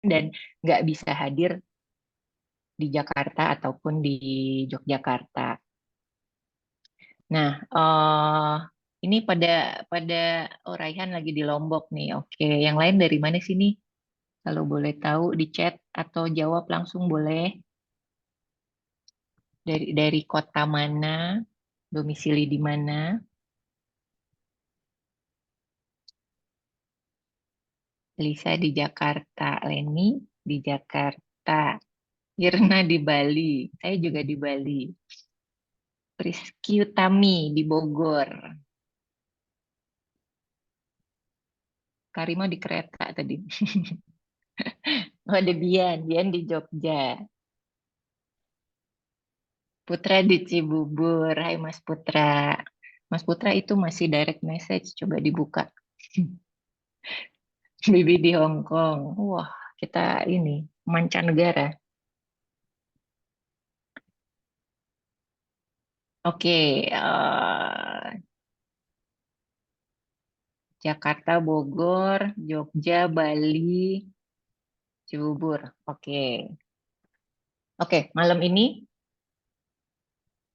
dan nggak bisa hadir di Jakarta ataupun di Yogyakarta. Nah, ini pada Raihan lagi di Lombok nih. Oke, yang lain dari mana sini? Kalau boleh tahu di chat atau jawab langsung boleh. Dari kota mana? Domisili di mana? Lisa di Jakarta, Leni di Jakarta, Irna di Bali. Saya juga di Bali. Rizky Utami di Bogor. Karima di kereta tadi. Oh, ada Bian di Jogja. Putra di Cibubur. Hai Mas Putra. Mas Putra itu masih direct message. Coba dibuka. Bibi di Hong Kong. Wah, kita ini mancanegara. Oke, Jakarta, Bogor, Jogja, Bali, Cibubur. Oke. Oke, malam ini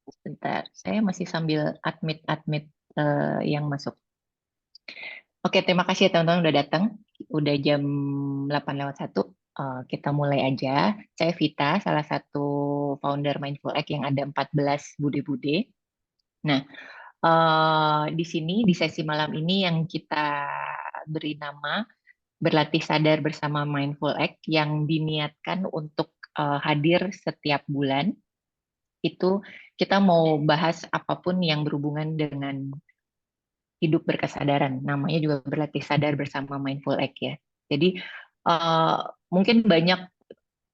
sebentar. Saya masih sambil admit-admit yang masuk. Oke, terima kasih ya teman-teman udah datang. Udah jam 8:01. Kita mulai aja. Saya Vita, salah satu founder Mindful Egg yang ada 14 bude-bude. Nah, di sini di sesi malam ini yang kita beri nama Berlatih Sadar Bersama Mindful Egg yang diniatkan untuk hadir setiap bulan. Itu kita mau bahas apapun yang berhubungan dengan hidup berkesadaran. Namanya juga berlatih sadar bersama Mindful Egg ya. Jadi eh, mungkin banyak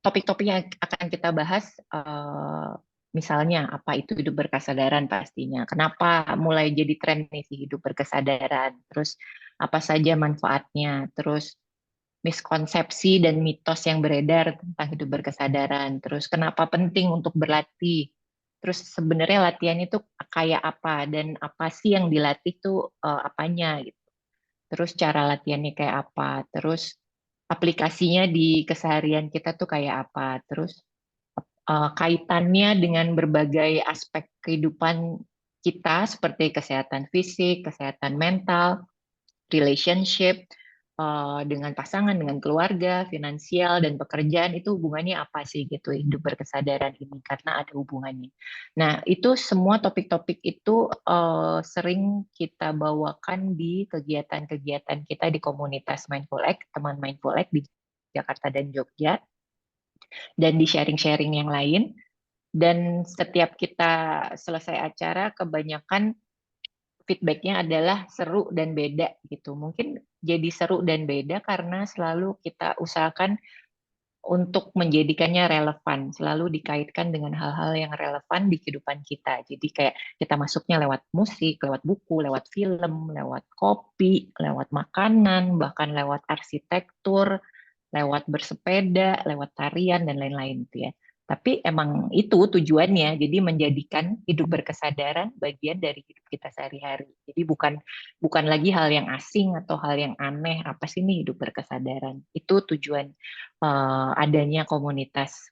topik-topik yang akan kita bahas. Misalnya apa itu hidup berkesadaran pastinya. Kenapa mulai jadi tren nih si hidup berkesadaran. Terus apa saja manfaatnya. Terus miskonsepsi dan mitos yang beredar tentang hidup berkesadaran. Terus kenapa penting untuk berlatih. Terus sebenarnya latihan itu kayak apa dan apa sih yang dilatih tuh apanya gitu. Terus cara latihannya kayak apa. Terus aplikasinya di keseharian kita tuh kayak apa. Terus kaitannya dengan berbagai aspek kehidupan kita seperti kesehatan fisik, kesehatan mental, relationship dengan pasangan, dengan keluarga, finansial dan pekerjaan itu hubungannya apa sih gitu hidup berkesadaran ini karena ada hubungannya. Nah, itu semua topik-topik itu sering kita bawakan di kegiatan-kegiatan kita di komunitas Mindful Egg, teman Mindful Egg di Jakarta dan Jogja dan di sharing-sharing yang lain. Dan setiap kita selesai acara, kebanyakan feedbacknya adalah seru dan beda gitu. Mungkin jadi seru dan beda karena selalu kita usahakan untuk menjadikannya relevan, selalu dikaitkan dengan hal-hal yang relevan di kehidupan kita. Jadi kayak kita masuknya lewat musik, lewat buku, lewat film, lewat kopi, lewat makanan, bahkan lewat arsitektur, lewat bersepeda, lewat tarian dan lain-lain gitu ya. Tapi emang itu tujuannya, jadi menjadikan hidup berkesadaran bagian dari hidup kita sehari-hari. Jadi bukan bukan lagi hal yang asing atau hal yang aneh. Apa sih ini hidup berkesadaran? Itu tujuan adanya komunitas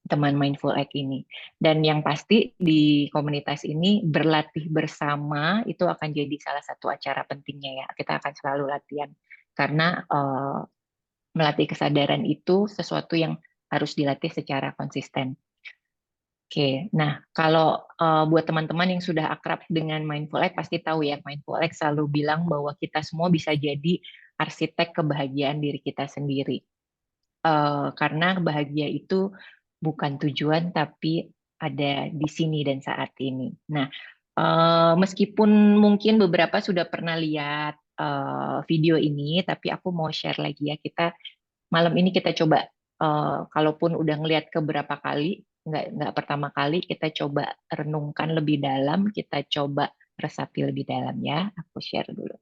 teman Mindful Egg ini. Dan yang pasti di komunitas ini berlatih bersama itu akan jadi salah satu acara pentingnya ya. Kita akan selalu latihan karena melatih kesadaran itu sesuatu yang harus dilatih secara konsisten. Oke, nah kalau buat teman-teman yang sudah akrab dengan Mindful Egg pasti tahu ya, Mindful Egg selalu bilang bahwa kita semua bisa jadi arsitek kebahagiaan diri kita sendiri. Karena bahagia itu bukan tujuan tapi ada di sini dan saat ini. Nah, meskipun mungkin beberapa sudah pernah lihat video ini, tapi aku mau share lagi ya. Kita malam ini kita coba, kalaupun udah ngelihat keberapa kali, nggak pertama kali, kita coba renungkan lebih dalam, kita coba resapi lebih dalam ya. Aku share dulu.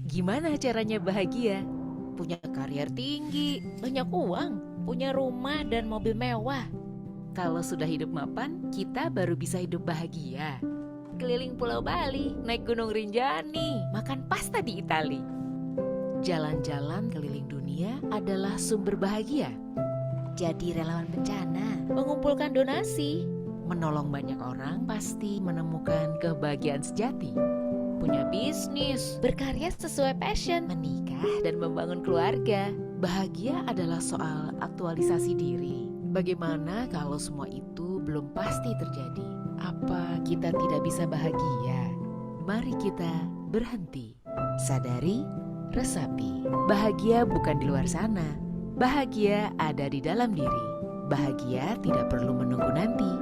Gimana caranya bahagia? Punya karier tinggi, banyak uang, punya rumah dan mobil mewah. Kalau sudah hidup mapan, kita baru bisa hidup bahagia. Keliling Pulau Bali, naik Gunung Rinjani, makan pasta di Itali. Jalan-jalan keliling dunia adalah sumber bahagia. Jadi relawan bencana, mengumpulkan donasi, menolong banyak orang pasti menemukan kebahagiaan sejati. Punya bisnis, berkarya sesuai passion, menikah dan membangun keluarga. Bahagia adalah soal aktualisasi diri. Bagaimana kalau semua itu belum pasti terjadi? Apa kita tidak bisa bahagia? Mari kita berhenti, sadari, resapi. Bahagia bukan di luar sana. Bahagia ada di dalam diri. Bahagia tidak perlu menunggu nanti.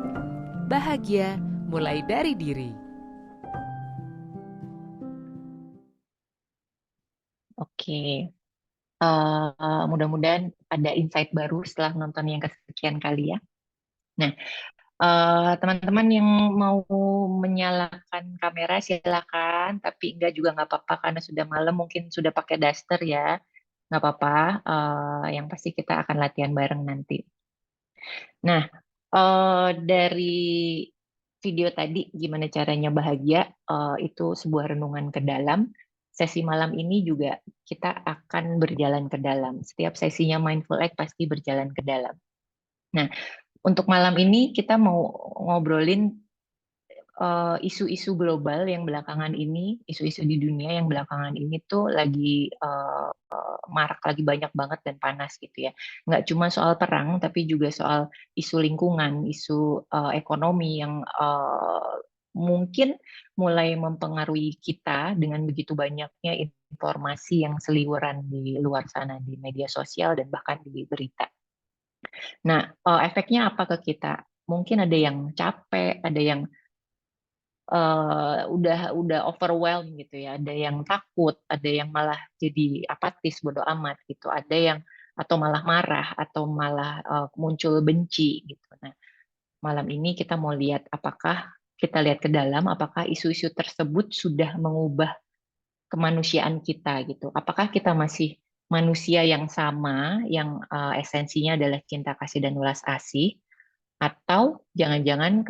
Bahagia mulai dari diri. Oke. Mudah-mudahan ada insight baru setelah nonton yang kesekian kali ya. Nah, teman-teman yang mau menyalakan kamera silakan, tapi enggak juga nggak apa-apa karena sudah malam, mungkin sudah pakai daster ya, nggak apa-apa. Yang pasti kita akan latihan bareng nanti. Nah, dari video tadi gimana caranya bahagia, itu sebuah renungan ke dalam. Sesi malam ini juga kita akan berjalan ke dalam. Setiap sesinya Mindful Egg pasti berjalan ke dalam. Nah, untuk malam ini kita mau ngobrolin isu-isu global yang belakangan ini, isu-isu di dunia yang belakangan ini tuh lagi marak, lagi banyak banget dan panas gitu ya. Nggak cuma soal perang, tapi juga soal isu lingkungan, isu ekonomi yang mungkin mulai mempengaruhi kita dengan begitu banyaknya informasi yang seliweran di luar sana, di media sosial dan bahkan di berita. Nah, efeknya apa ke kita? Mungkin ada yang capek, ada yang udah overwhelmed gitu ya, ada yang takut, ada yang malah jadi apatis, bodo amat gitu, ada yang atau malah marah atau malah muncul benci gitu. Nah, malam ini kita mau lihat apakah kita lihat ke dalam, apakah isu-isu tersebut sudah mengubah kemanusiaan kita gitu. Apakah kita masih manusia yang sama, yang esensinya adalah cinta kasih dan welas asih, atau jangan-jangan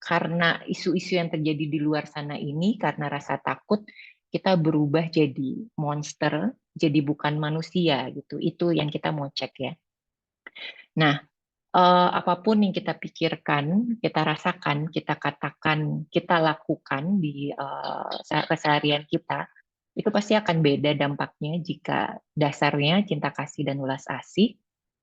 karena isu-isu yang terjadi di luar sana ini, karena rasa takut, kita berubah jadi monster, jadi bukan manusia gitu. Itu yang kita mau cek ya. Nah, apapun yang kita pikirkan, kita rasakan, kita katakan, kita lakukan di keseharian kita, itu pasti akan beda dampaknya jika dasarnya cinta kasih dan welas asih,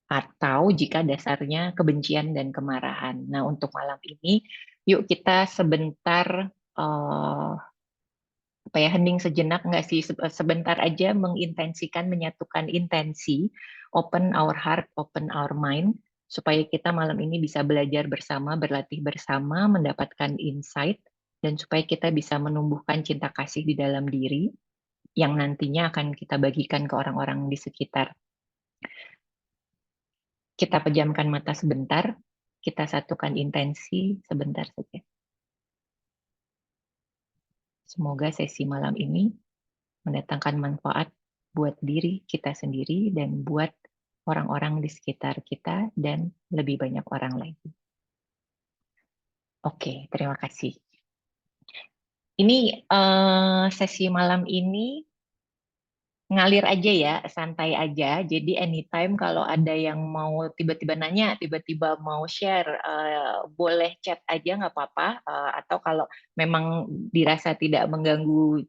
atau jika dasarnya kebencian dan kemarahan. Nah, untuk malam ini, yuk kita sebentar apa ya, hening sejenak, nggak sih, sebentar aja mengintensikan, menyatukan intensi, open our heart, open our mind, supaya kita malam ini bisa belajar bersama, berlatih bersama, mendapatkan insight, dan supaya kita bisa menumbuhkan cinta kasih di dalam diri, yang nantinya akan kita bagikan ke orang-orang di sekitar. Kita pejamkan mata sebentar, kita satukan intensi sebentar saja. Semoga sesi malam ini mendatangkan manfaat buat diri kita sendiri dan buat orang-orang di sekitar kita dan lebih banyak orang lagi. Oke, terima kasih. Ini sesi malam ini ngalir aja ya, santai aja. Jadi anytime kalau ada yang mau tiba-tiba nanya, tiba-tiba mau share, boleh chat aja nggak apa-apa. Atau kalau memang dirasa tidak mengganggu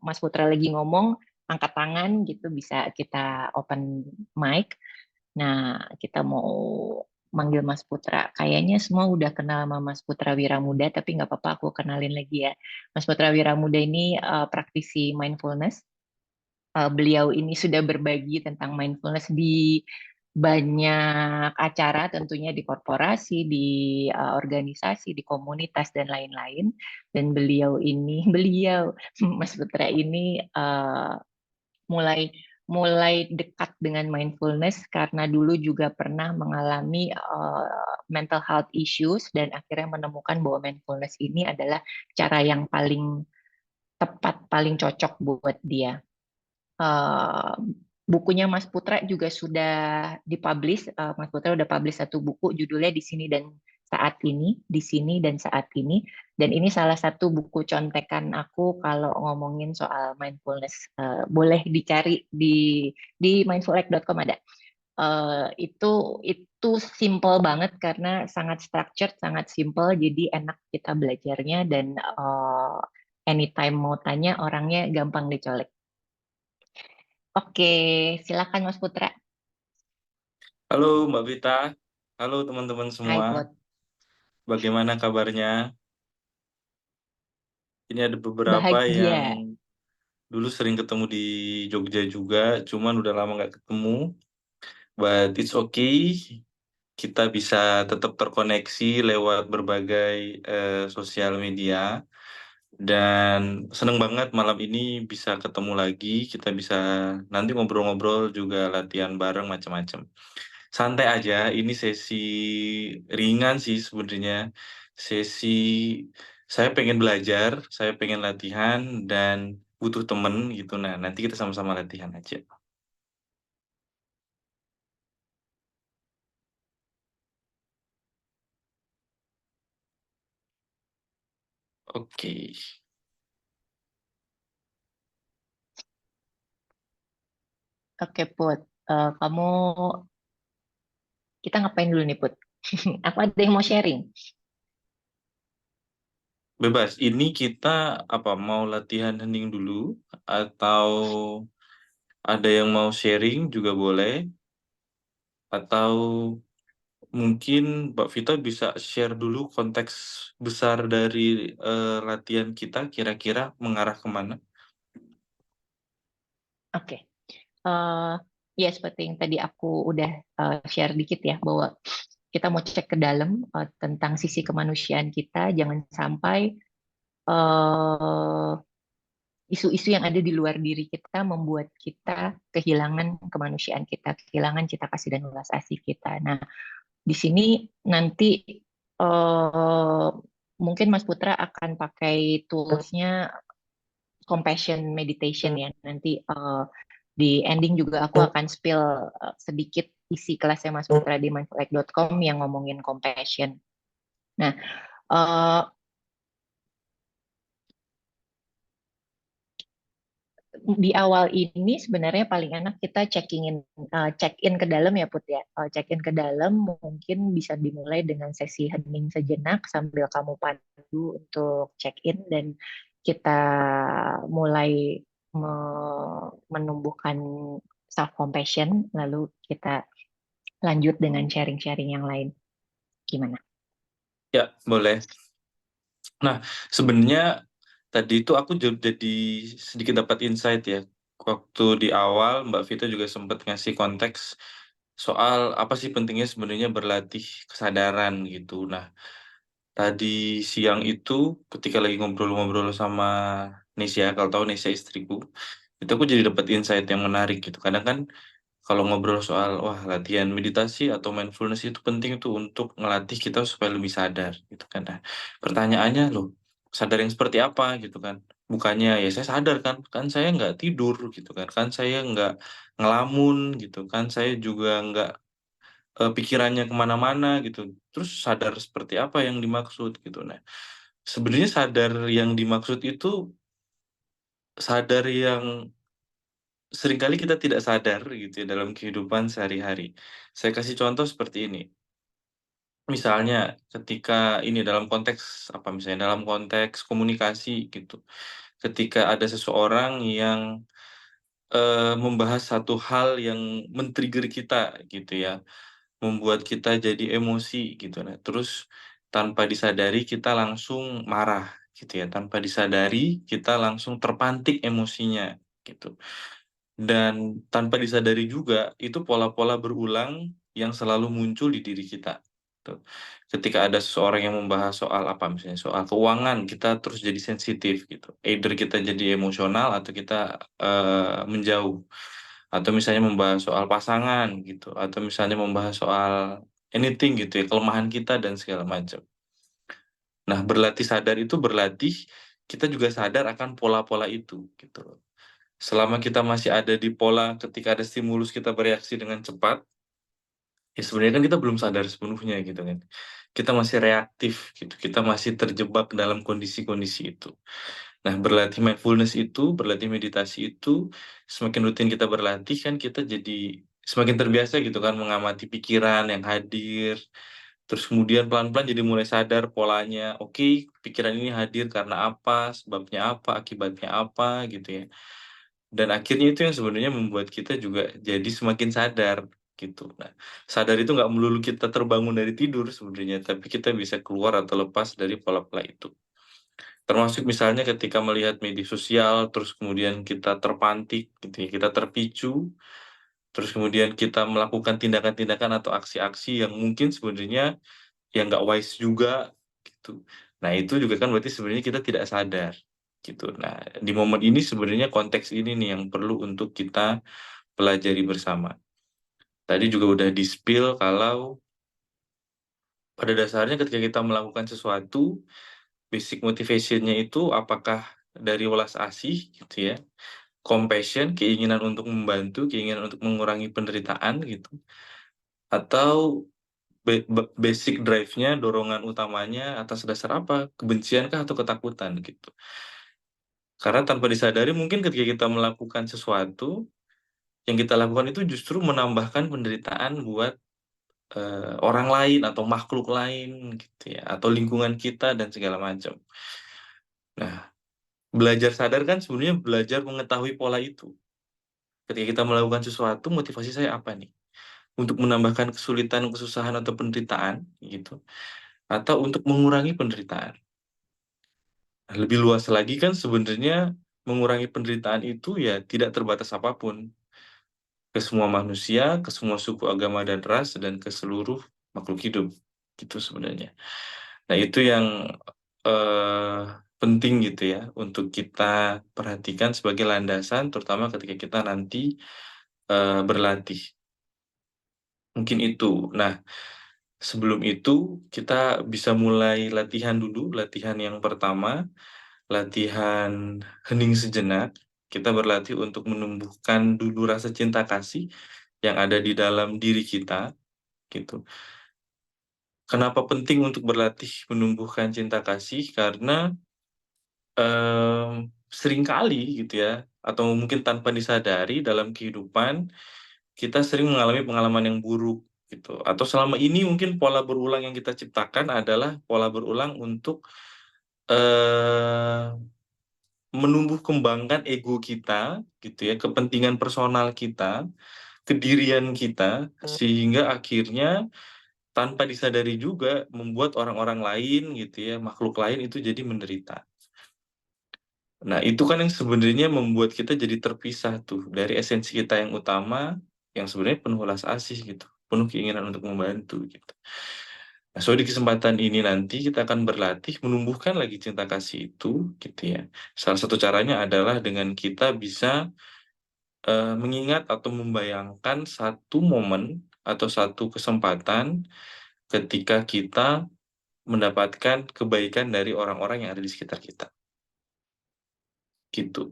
Mas Putra lagi ngomong, angkat tangan gitu, bisa kita open mic. Nah, kita mau manggil Mas Putra. Kayaknya semua udah kenal sama Mas Putra Wiramuda, tapi nggak apa-apa, aku kenalin lagi ya. Mas Putra Wiramuda ini praktisi mindfulness. Beliau ini sudah berbagi tentang mindfulness di banyak acara, tentunya di korporasi, di organisasi, di komunitas dan lain-lain. Dan beliau ini, Mas Putra ini mulai mulai dekat dengan mindfulness karena dulu juga pernah mengalami mental health issues dan akhirnya menemukan bahwa mindfulness ini adalah cara yang paling tepat, paling cocok buat dia. Bukunya Mas Putra juga sudah dipublish. Mas Putra udah publish satu buku judulnya Di Sini dan Saat Ini, Di Sini dan Saat Ini. Dan ini salah satu buku contekan aku kalau ngomongin soal mindfulness. Boleh dicari di mindfulek.com ada. Itu simple banget karena sangat structured, sangat simple, jadi enak kita belajarnya dan anytime mau tanya orangnya gampang dicolek. Oke, silakan Mas Putra. Halo Mbak Vita, halo teman-teman Hai semua, Put. bagaimana kabarnya? Ini ada beberapa yang Bahagia. dulu sering ketemu di Jogja juga, cuman udah lama nggak ketemu, but it's okay, kita bisa tetap terkoneksi lewat berbagai sosial media, dan seneng banget malam ini bisa ketemu lagi, kita bisa nanti ngobrol-ngobrol juga latihan bareng macam-macam. Santai aja, ini sesi ringan sih sebenarnya. Sesi saya pengen belajar, saya pengen latihan dan butuh temen gitu. Nah, nanti kita sama-sama latihan aja. Oke. Oke Put. Kamu, kita ngapain dulu nih Put? Aku ada yang mau sharing. Bebas. Ini kita apa mau latihan hening dulu atau ada yang mau sharing juga boleh atau mungkin Mbak Vita bisa share dulu konteks besar dari latihan kita kira-kira mengarah kemana? Oke. Eh, ya seperti yang tadi aku udah share dikit ya, bahwa kita mau cek ke dalam tentang sisi kemanusiaan kita. Jangan sampai eh, isu-isu yang ada di luar diri kita membuat kita kehilangan kemanusiaan kita, kehilangan cita kasih dan welas asih kita. Nah, di sini nanti eh, mungkin Mas Putra akan pakai toolsnya compassion meditation ya. Nanti di ending juga aku akan spill sedikit isi kelasnya Mas Putra di mindfulek.com yang ngomongin compassion. Nah, eh, di awal ini sebenarnya paling enak kita check in ke dalam ya Put ya. Check in ke dalam mungkin bisa dimulai dengan sesi hening sejenak sambil kamu pandu untuk check in dan kita mulai menumbuhkan self compassion lalu kita lanjut dengan sharing-sharing yang lain. Gimana? Ya, boleh. Nah, sebenarnya tadi itu aku jadi sedikit dapat insight ya. Waktu di awal Mbak Vita juga sempat ngasih konteks soal apa sih pentingnya sebenarnya berlatih kesadaran gitu. Nah, tadi siang itu ketika lagi ngobrol-ngobrol sama Nesya, kalau tahu Nesya istriku, itu aku jadi dapat insight yang menarik gitu. Kadang kan kalau ngobrol soal wah latihan meditasi atau mindfulness itu penting tuh untuk ngelatih kita supaya lebih sadar gitu kan. Nah, pertanyaannya loh, sadar yang seperti apa gitu kan? Bukannya ya saya sadar kan, kan saya nggak tidur gitu kan saya nggak ngelamun gitu kan, saya juga nggak pikirannya kemana-mana gitu. Terus sadar seperti apa yang dimaksud gitu. Nah, sebenarnya sadar yang dimaksud itu sadar yang seringkali kita tidak sadar gitu ya dalam kehidupan sehari-hari. Saya kasih contoh seperti ini. Misalnya ketika ini dalam konteks apa misalnya dalam konteks komunikasi gitu. Ketika ada seseorang yang membahas satu hal yang men-trigger kita gitu ya, membuat kita jadi emosi gitu. Nah, terus tanpa disadari kita langsung marah gitu ya, tanpa disadari kita langsung terpantik emosinya gitu. Dan tanpa disadari juga, itu pola-pola berulang yang selalu muncul di diri kita. Tuh. Ketika ada seseorang yang membahas soal apa, misalnya soal keuangan, kita terus jadi sensitif gitu. Either kita jadi emosional atau kita menjauh. Atau misalnya membahas soal pasangan gitu. Atau misalnya membahas soal anything gitu ya, kelemahan kita dan segala macam. Nah, berlatih sadar itu berlatih kita juga sadar akan pola-pola itu gitu. Selama kita masih ada di pola ketika ada stimulus kita bereaksi dengan cepat, ya sebenarnya kan kita belum sadar sepenuhnya gitu kan. Kita masih reaktif gitu, kita masih terjebak dalam kondisi-kondisi itu. Nah, berlatih mindfulness itu, berlatih meditasi itu, semakin rutin kita berlatih kan kita jadi semakin terbiasa gitu kan mengamati pikiran yang hadir. Terus kemudian pelan-pelan jadi mulai sadar polanya. Oke, pikiran ini hadir karena apa, sebabnya apa, akibatnya apa gitu ya. Dan akhirnya itu yang sebenarnya membuat kita juga jadi semakin sadar gitu. Nah, sadar itu nggak melulu kita terbangun dari tidur sebenarnya, tapi kita bisa keluar atau lepas dari pola-pola itu. Termasuk misalnya ketika melihat media sosial, terus kemudian kita terpantik gitu ya, kita terpicu, terus kemudian kita melakukan tindakan-tindakan atau aksi-aksi yang mungkin sebenarnya yang nggak wise juga gitu. Nah, itu juga kan berarti sebenarnya kita tidak sadar gitu. Nah, di momen ini sebenarnya konteks ini nih yang perlu untuk kita pelajari bersama. Tadi juga udah di-spill kalau pada dasarnya ketika kita melakukan sesuatu, basic motivation-nya itu apakah dari welas asih gitu ya, compassion, keinginan untuk membantu, keinginan untuk mengurangi penderitaan gitu, atau basic drive-nya, dorongan utamanya atas dasar apa? Kebenciankah atau ketakutan gitu. Karena tanpa disadari mungkin ketika kita melakukan sesuatu, yang kita lakukan itu justru menambahkan penderitaan buat orang lain atau makhluk lain gitu ya, atau lingkungan kita dan segala macam. Nah, belajar sadar kan sebenarnya belajar mengetahui pola itu. Ketika kita melakukan sesuatu, motivasi saya apa nih? Untuk menambahkan kesulitan, kesusahan, atau penderitaan gitu, atau untuk mengurangi penderitaan. Nah, lebih luas lagi kan sebenarnya mengurangi penderitaan itu ya tidak terbatas apapun. Ke semua manusia, ke semua suku, agama, dan ras, dan ke seluruh makhluk hidup. Gitu sebenarnya. Nah, itu yang eh, penting gitu ya untuk kita perhatikan sebagai landasan, terutama ketika kita nanti berlatih. Mungkin itu. Nah, sebelum itu kita bisa mulai latihan dulu. Latihan yang pertama, latihan hening sejenak. Kita berlatih untuk menumbuhkan dulu rasa cinta kasih yang ada di dalam diri kita, gitu. Kenapa penting untuk berlatih menumbuhkan cinta kasih? Karena seringkali gitu ya, atau mungkin tanpa disadari dalam kehidupan, kita sering mengalami pengalaman yang buruk gitu. Atau selama ini mungkin pola berulang yang kita ciptakan adalah pola berulang untuk eh, menumbuh kembangkan ego kita gitu ya, kepentingan personal kita, kedirian kita, sehingga akhirnya tanpa disadari juga membuat orang-orang lain gitu ya, makhluk lain itu jadi menderita. Nah, itu kan yang sebenarnya membuat kita jadi terpisah tuh dari esensi kita yang utama, yang sebenarnya penuh welas asih gitu, penuh keinginan untuk membantu gitu. Nah, so di kesempatan ini nanti kita akan berlatih menumbuhkan lagi cinta kasih itu gitu ya. Salah satu caranya adalah dengan kita bisa mengingat atau membayangkan satu momen atau satu kesempatan ketika kita mendapatkan kebaikan dari orang-orang yang ada di sekitar kita. Gitu.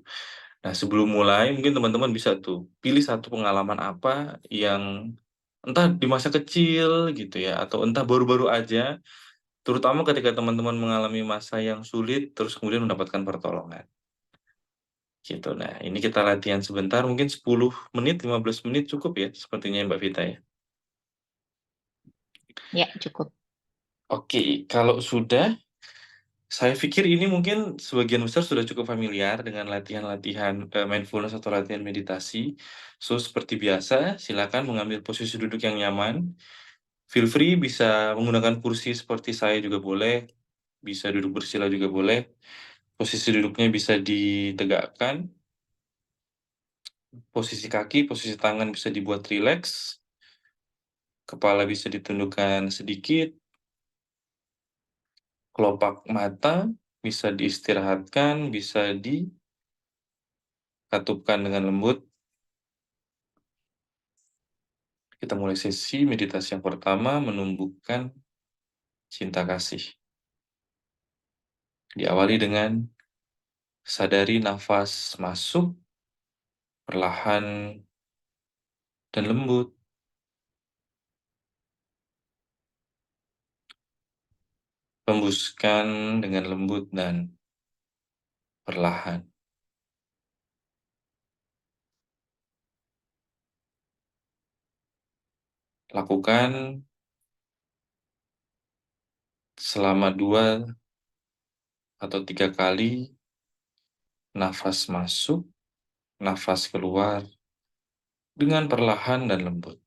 Nah, sebelum mulai mungkin teman-teman bisa tuh pilih satu pengalaman apa yang entah di masa kecil gitu ya, atau entah baru-baru aja, terutama ketika teman-teman mengalami masa yang sulit, terus kemudian mendapatkan pertolongan. Gitu. Nah, ini kita latihan sebentar, mungkin 10 menit, 15 menit cukup ya, sepertinya Mbak Vita ya. Ya, cukup. Oke, kalau sudah, saya pikir ini mungkin sebagian besar sudah cukup familiar dengan latihan-latihan mindfulness atau latihan meditasi. So, seperti biasa, silakan mengambil posisi duduk yang nyaman. Feel free bisa menggunakan kursi seperti saya juga boleh, bisa duduk bersila juga boleh. Posisi duduknya bisa ditegakkan, posisi kaki, posisi tangan bisa dibuat rileks, kepala bisa ditundukkan sedikit, kelopak mata bisa diistirahatkan, bisa dikatupkan dengan lembut. Kita mulai sesi meditasi yang pertama, menumbuhkan cinta kasih. Diawali dengan sadari nafas masuk perlahan, dan lembut. Hembuskan dengan lembut dan perlahan. Lakukan selama 2 atau 3 kali nafas masuk, nafas keluar dengan perlahan dan lembut.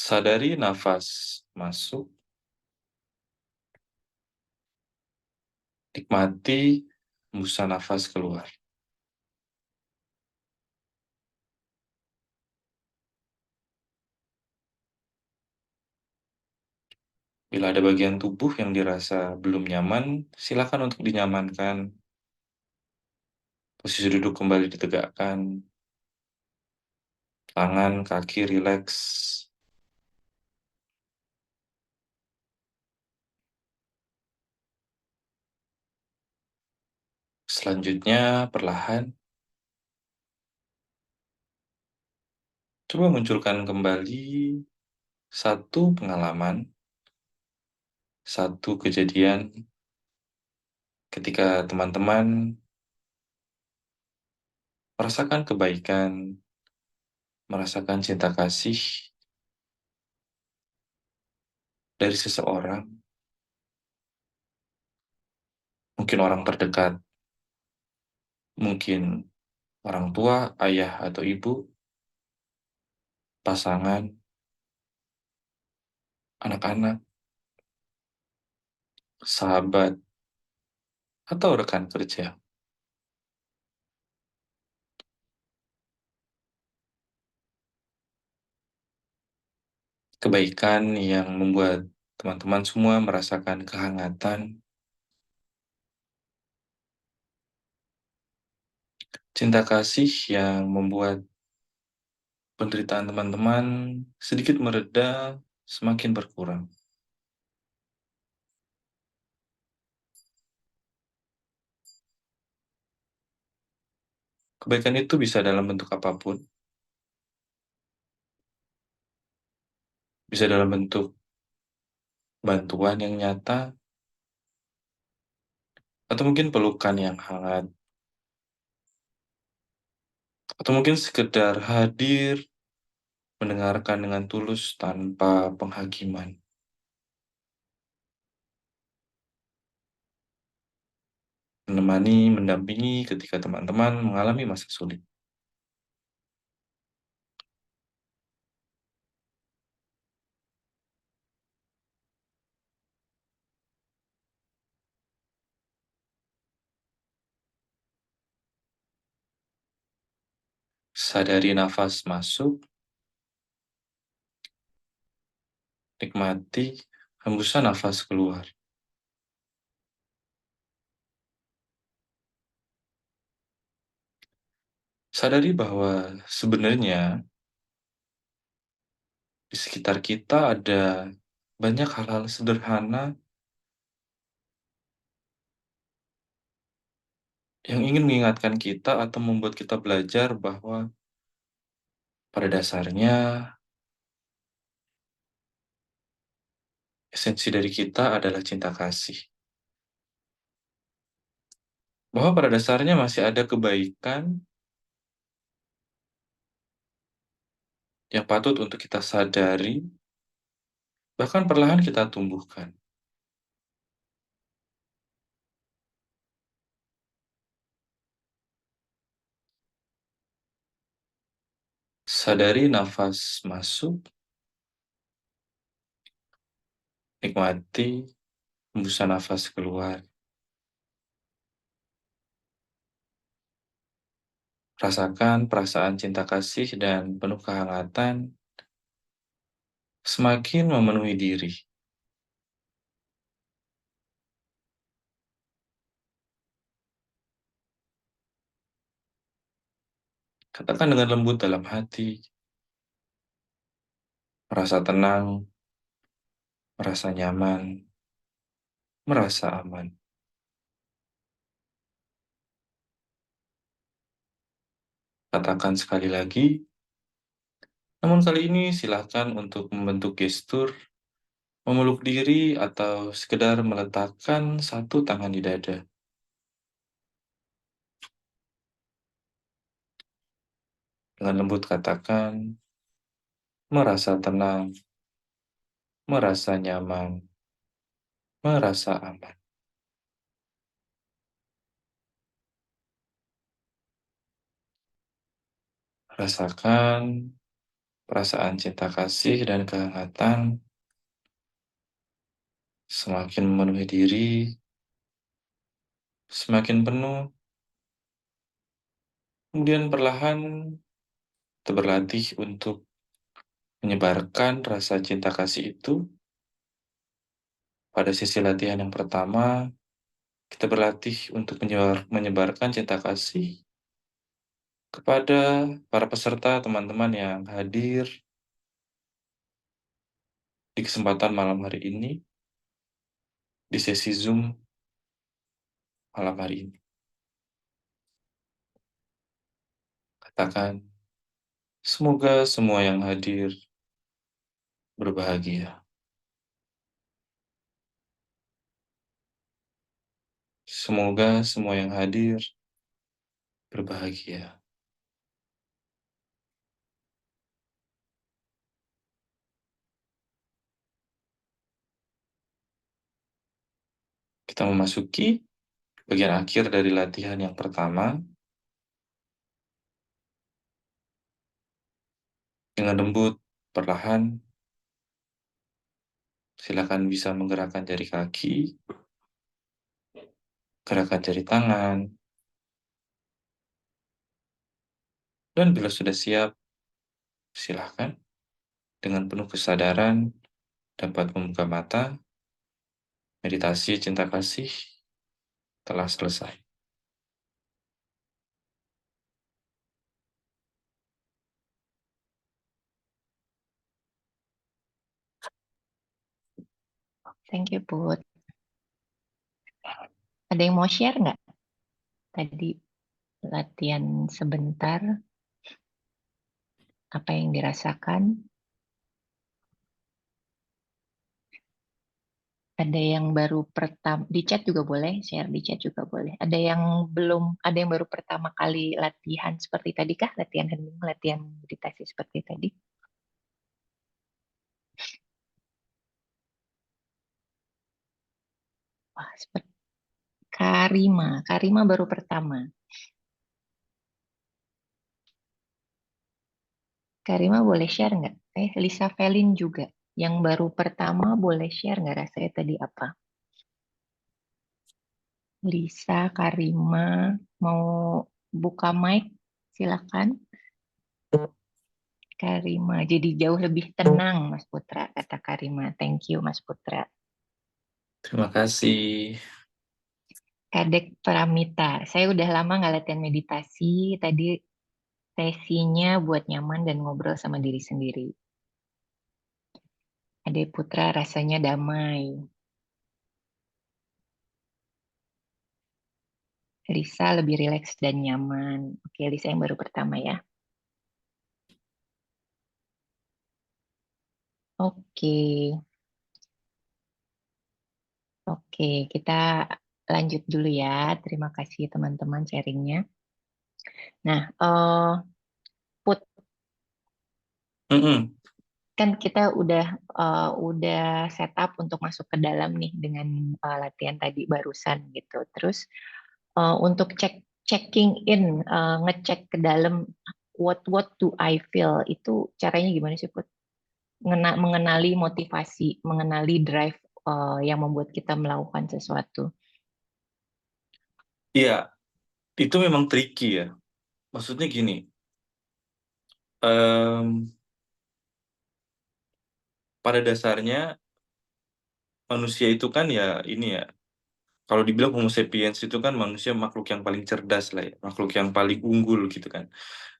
Sadari nafas masuk, nikmati hembusan nafas keluar. Bila ada bagian tubuh yang dirasa belum nyaman, silakan untuk dinyamankan. Posisi duduk kembali ditegakkan, tangan, kaki rileks. Selanjutnya, perlahan, coba munculkan kembali satu pengalaman, satu kejadian ketika teman-teman merasakan kebaikan, merasakan cinta kasih dari seseorang, mungkin orang terdekat, mungkin orang tua, ayah atau ibu, pasangan, anak-anak, sahabat, atau rekan kerja. Kebaikan yang membuat teman-teman semua merasakan kehangatan, cinta kasih yang membuat penderitaan teman-teman sedikit mereda, semakin berkurang. Kebaikan itu bisa dalam bentuk apapun, bisa dalam bentuk bantuan yang nyata, atau mungkin pelukan yang hangat, atau mungkin sekedar hadir, mendengarkan dengan tulus tanpa penghakiman. Menemani, mendampingi ketika teman-teman mengalami masa sulit. Sadari nafas masuk, nikmati hembusan nafas keluar. Sadari bahwa sebenarnya di sekitar kita ada banyak hal-hal sederhana yang ingin mengingatkan kita atau membuat kita belajar bahwa pada dasarnya esensi dari kita adalah cinta kasih. Bahwa pada dasarnya masih ada kebaikan yang patut untuk kita sadari, bahkan perlahan kita tumbuhkan. Sadari nafas masuk, nikmati hembusan nafas keluar. Rasakan perasaan cinta kasih dan penuh kehangatan semakin memenuhi diri. Katakan dengan lembut dalam hati, merasa tenang, merasa nyaman, merasa aman. Katakan sekali lagi, namun kali ini silakan untuk membentuk gestur, memeluk diri, atau sekedar meletakkan satu tangan di dada. Dengan lembut katakan, merasa tenang, merasa nyaman, merasa aman. Rasakan perasaan cinta kasih dan kehangatan semakin memenuhi diri, semakin penuh, kemudian perlahan kita berlatih untuk menyebarkan rasa cinta kasih itu. Pada sesi latihan yang pertama, kita berlatih untuk menyebarkan cinta kasih kepada para peserta, teman-teman yang hadir di kesempatan malam hari ini, di sesi Zoom malam hari ini. Katakan, semoga semua yang hadir berbahagia. Semoga semua yang hadir berbahagia. Kita memasuki bagian akhir dari latihan yang pertama. Dengan lembut, perlahan, silakan bisa menggerakkan jari kaki, gerakan jari tangan, dan bila sudah siap, silakan dengan penuh kesadaran dapat membuka mata. Meditasi cinta kasih telah selesai. Thank you, Put. Ada yang mau share nggak? Tadi latihan sebentar, apa yang dirasakan? Ada yang baru pertama, di chat juga boleh, share di chat juga boleh. Ada yang belum, ada yang baru pertama kali latihan seperti tadi kah? Latihan hening, latihan meditasi seperti tadi? Wah, seperti Karima baru pertama. Karima boleh share nggak? Lisa Velin juga. Yang baru pertama boleh share nggak rasanya tadi apa? Lisa, Karima, mau buka mic? Silakan. Karima, jadi jauh lebih tenang, Mas Putra, kata Karima. Thank you, Mas Putra. Terima kasih. Kadek Pramita, saya udah lama nggak latihan meditasi. Tadi sesinya buat nyaman dan ngobrol sama diri sendiri. Adek Putra rasanya damai. Lisa lebih rileks dan nyaman. Oke, Lisa yang baru pertama ya. Oke, oke, kita lanjut dulu ya. Terima kasih teman-teman sharingnya. Nah, Put, Mm-mm. kan kita udah setup untuk masuk ke dalam nih dengan latihan tadi barusan gitu. Terus untuk checking in, ngecek ke dalam what do I feel itu caranya gimana sih Put? Mengenali motivasi, mengenali drive yang membuat kita melakukan sesuatu. Iya, itu memang tricky ya. maksudnya gini, em, pada dasarnya manusia itu kan ya ini ya, kalau dibilang Homo sapiens itu kan manusia makhluk yang paling cerdas lah ya, makhluk yang paling unggul gitu kan.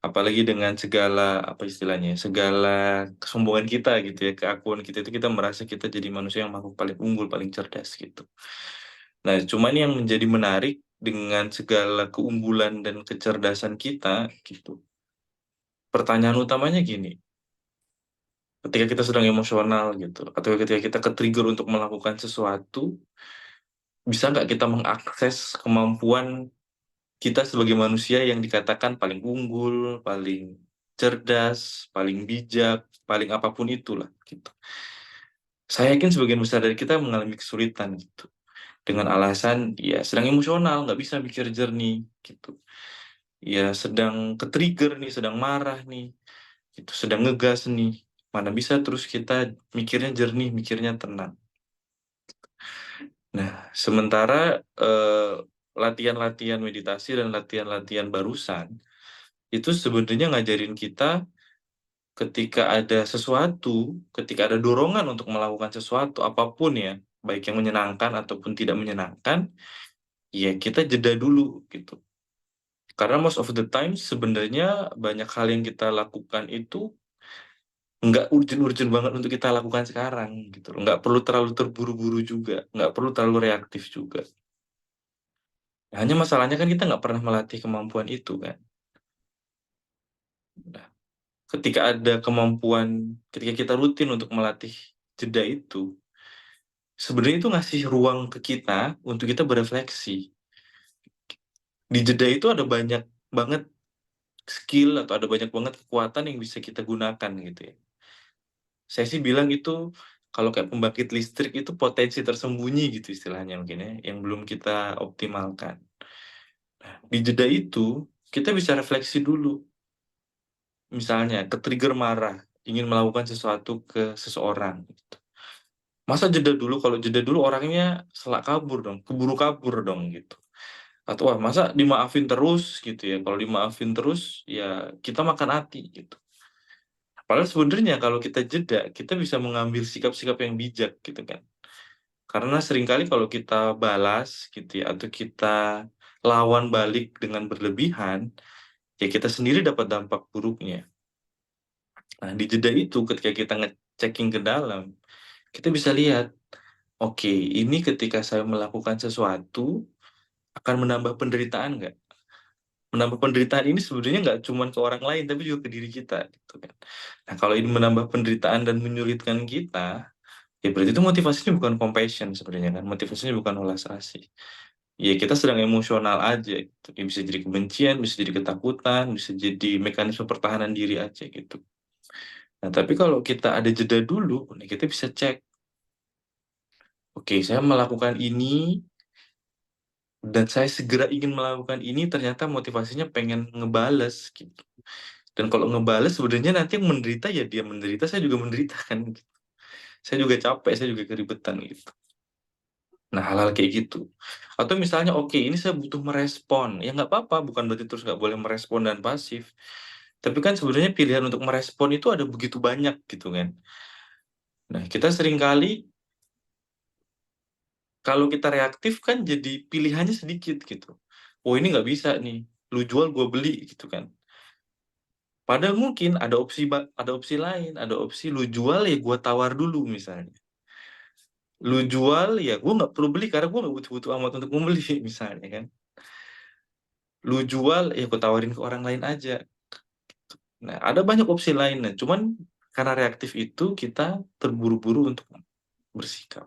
Apalagi dengan segala apa istilahnya, ya, segala kesombongan kita gitu ya, keakuan kita itu kita merasa kita jadi manusia yang makhluk paling unggul, paling cerdas gitu. Nah, cuman yang menjadi menarik dengan segala keunggulan dan kecerdasan kita gitu. Pertanyaan utamanya gini, ketika kita sedang emosional gitu, atau ketika kita ke-trigger untuk melakukan sesuatu, bisa nggak kita mengakses kemampuan kita sebagai manusia yang dikatakan paling unggul, paling cerdas, paling bijak, paling apapun itulah gitu. Saya yakin sebagian besar dari kita mengalami kesulitan gitu. Dengan alasan ya sedang emosional, nggak bisa mikir jernih gitu. Ya sedang ke-trigger nih, sedang marah nih, gitu, sedang ngegas nih. Mana bisa terus kita mikirnya jernih, mikirnya tenang. Nah, sementara latihan-latihan meditasi dan latihan-latihan barusan itu sebenarnya ngajarin kita ketika ada sesuatu, ketika ada dorongan untuk melakukan sesuatu apapun ya, baik yang menyenangkan ataupun tidak menyenangkan, ya kita jeda dulu gitu. Karena most of the time sebenarnya banyak hal yang kita lakukan itu nggak urgent-urgent banget untuk kita lakukan sekarang gitu loh. Nggak perlu terlalu terburu-buru juga, nggak perlu terlalu reaktif juga. Hanya masalahnya kan kita nggak pernah melatih kemampuan itu kan. Nah, ketika ada kemampuan, ketika kita rutin untuk melatih jeda itu, sebenarnya itu ngasih ruang ke kita untuk kita berefleksi. Di jeda itu ada banyak banget skill atau ada banyak banget kekuatan yang bisa kita gunakan gitu ya. Saya sih bilang itu kalau kayak pembangkit listrik itu potensi tersembunyi gitu istilahnya mungkin ya, yang belum kita optimalkan. Di jeda itu kita bisa refleksi dulu. Misalnya ke-trigger marah, ingin melakukan sesuatu ke seseorang gitu. Masa jeda dulu, kalau jeda dulu orangnya selak kabur dong, keburu kabur dong gitu. Atau wah masa dimaafin terus gitu ya, kalau dimaafin terus ya kita makan hati gitu. Padahal sebenarnya kalau kita jeda, kita bisa mengambil sikap-sikap yang bijak gitu kan. Karena seringkali kalau kita balas gitu ya, atau kita lawan balik dengan berlebihan, ya kita sendiri dapat dampak buruknya. Nah, di jeda itu ketika kita ngechecking ke dalam, kita bisa lihat, oke, ini ketika saya melakukan sesuatu akan menambah penderitaan nggak? Menambah penderitaan ini sebenarnya nggak cuma ke orang lain, tapi juga ke diri kita, gitu kan. Nah, kalau ini menambah penderitaan dan menyulitkan kita, ya berarti itu motivasinya bukan compassion sebenarnya kan, motivasinya bukan welas asih. Ya kita sedang emosional aja, gitu. Ya, bisa jadi kebencian, bisa jadi ketakutan, bisa jadi mekanisme pertahanan diri aja gitu. Nah, tapi kalau kita ada jeda dulu, nih kita bisa cek, oke, saya melakukan ini, dan saya segera ingin melakukan ini, ternyata motivasinya pengen ngebales gitu. Dan kalau ngebales sebenarnya nanti yang menderita ya dia menderita, saya juga menderita kan. Gitu. Saya juga capek, saya juga keribetan gitu. Nah, hal-hal kayak gitu. Atau misalnya, oke, ini saya butuh merespon. Ya nggak apa-apa, bukan berarti terus nggak boleh merespon dan pasif. Tapi kan sebenarnya pilihan untuk merespon itu ada begitu banyak gitu kan. Nah, kita seringkali kalau kita reaktif kan jadi pilihannya sedikit gitu. Oh ini nggak bisa nih, lu jual gue beli gitu kan. Padahal mungkin ada opsi lain, ada opsi lu jual ya gue tawar dulu misalnya. Lu jual ya gue nggak perlu beli karena gue nggak butuh-butuh amat untuk membeli misalnya kan. Lu jual ya gue tawarin ke orang lain aja. Nah ada banyak opsi lain, nah cuman karena reaktif itu kita terburu-buru untuk bersikap.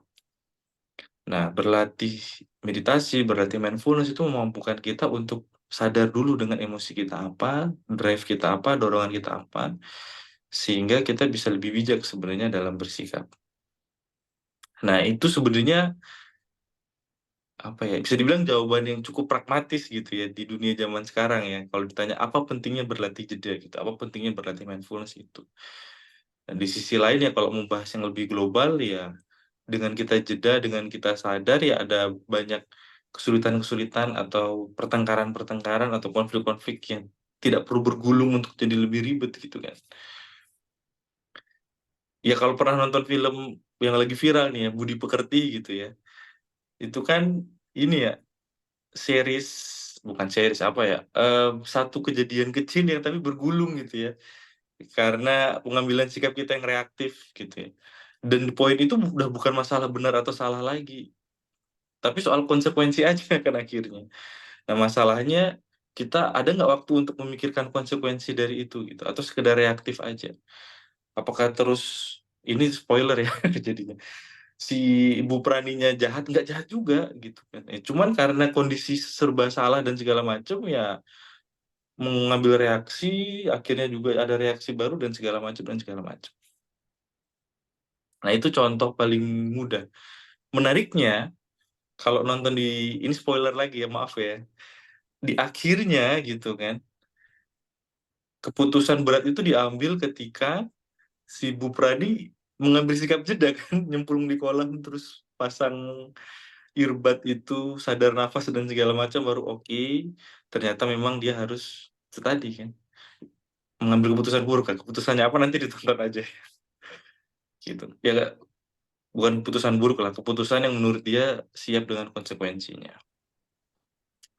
Nah, berlatih meditasi, berlatih mindfulness itu memampukan kita untuk sadar dulu dengan emosi kita apa, drive kita apa, dorongan kita apa, sehingga kita bisa lebih bijak sebenarnya dalam bersikap. Nah, itu sebenarnya apa ya? Bisa dibilang jawaban yang cukup pragmatis gitu ya di dunia zaman sekarang ya. Kalau ditanya apa pentingnya berlatih jeda gitu, apa pentingnya berlatih mindfulness itu. Dan di sisi lain ya kalau membahas yang lebih global ya dengan kita jeda, dengan kita sadar ya ada banyak kesulitan-kesulitan atau pertengkaran-pertengkaran atau konflik-konflik yang tidak perlu bergulung untuk jadi lebih ribet gitu kan. Ya kalau pernah nonton film yang lagi viral nih ya, Budi Pekerti gitu ya, itu kan ini ya, series, bukan series apa ya, satu kejadian kecil yang tapi bergulung gitu ya, karena pengambilan sikap kita yang reaktif gitu ya. Dan poin itu udah bukan masalah benar atau salah lagi, tapi soal konsekuensi aja kan akhirnya. Nah masalahnya, kita ada nggak waktu untuk memikirkan konsekuensi dari itu gitu, atau sekedar reaktif aja. Apakah terus, ini spoiler ya jadinya, si Ibu Praninya jahat, nggak jahat juga gitu kan. Cuman karena kondisi serba salah dan segala macam ya, mengambil reaksi, akhirnya juga ada reaksi baru dan segala macam dan segala macam. Nah itu contoh paling mudah. Menariknya, kalau nonton di, ini spoiler lagi ya, maaf ya, di akhirnya gitu kan, keputusan berat itu diambil ketika si Bu Pradi mengambil sikap jeda kan, nyemplung di kolam terus pasang earbud itu, sadar nafas dan segala macam, baru oke. Ternyata memang dia harus itu tadi kan, mengambil keputusan buruk kan. Keputusannya apa nanti ditonton aja gitu. Ya bukan keputusan buruk lah, keputusan yang menurut dia siap dengan konsekuensinya.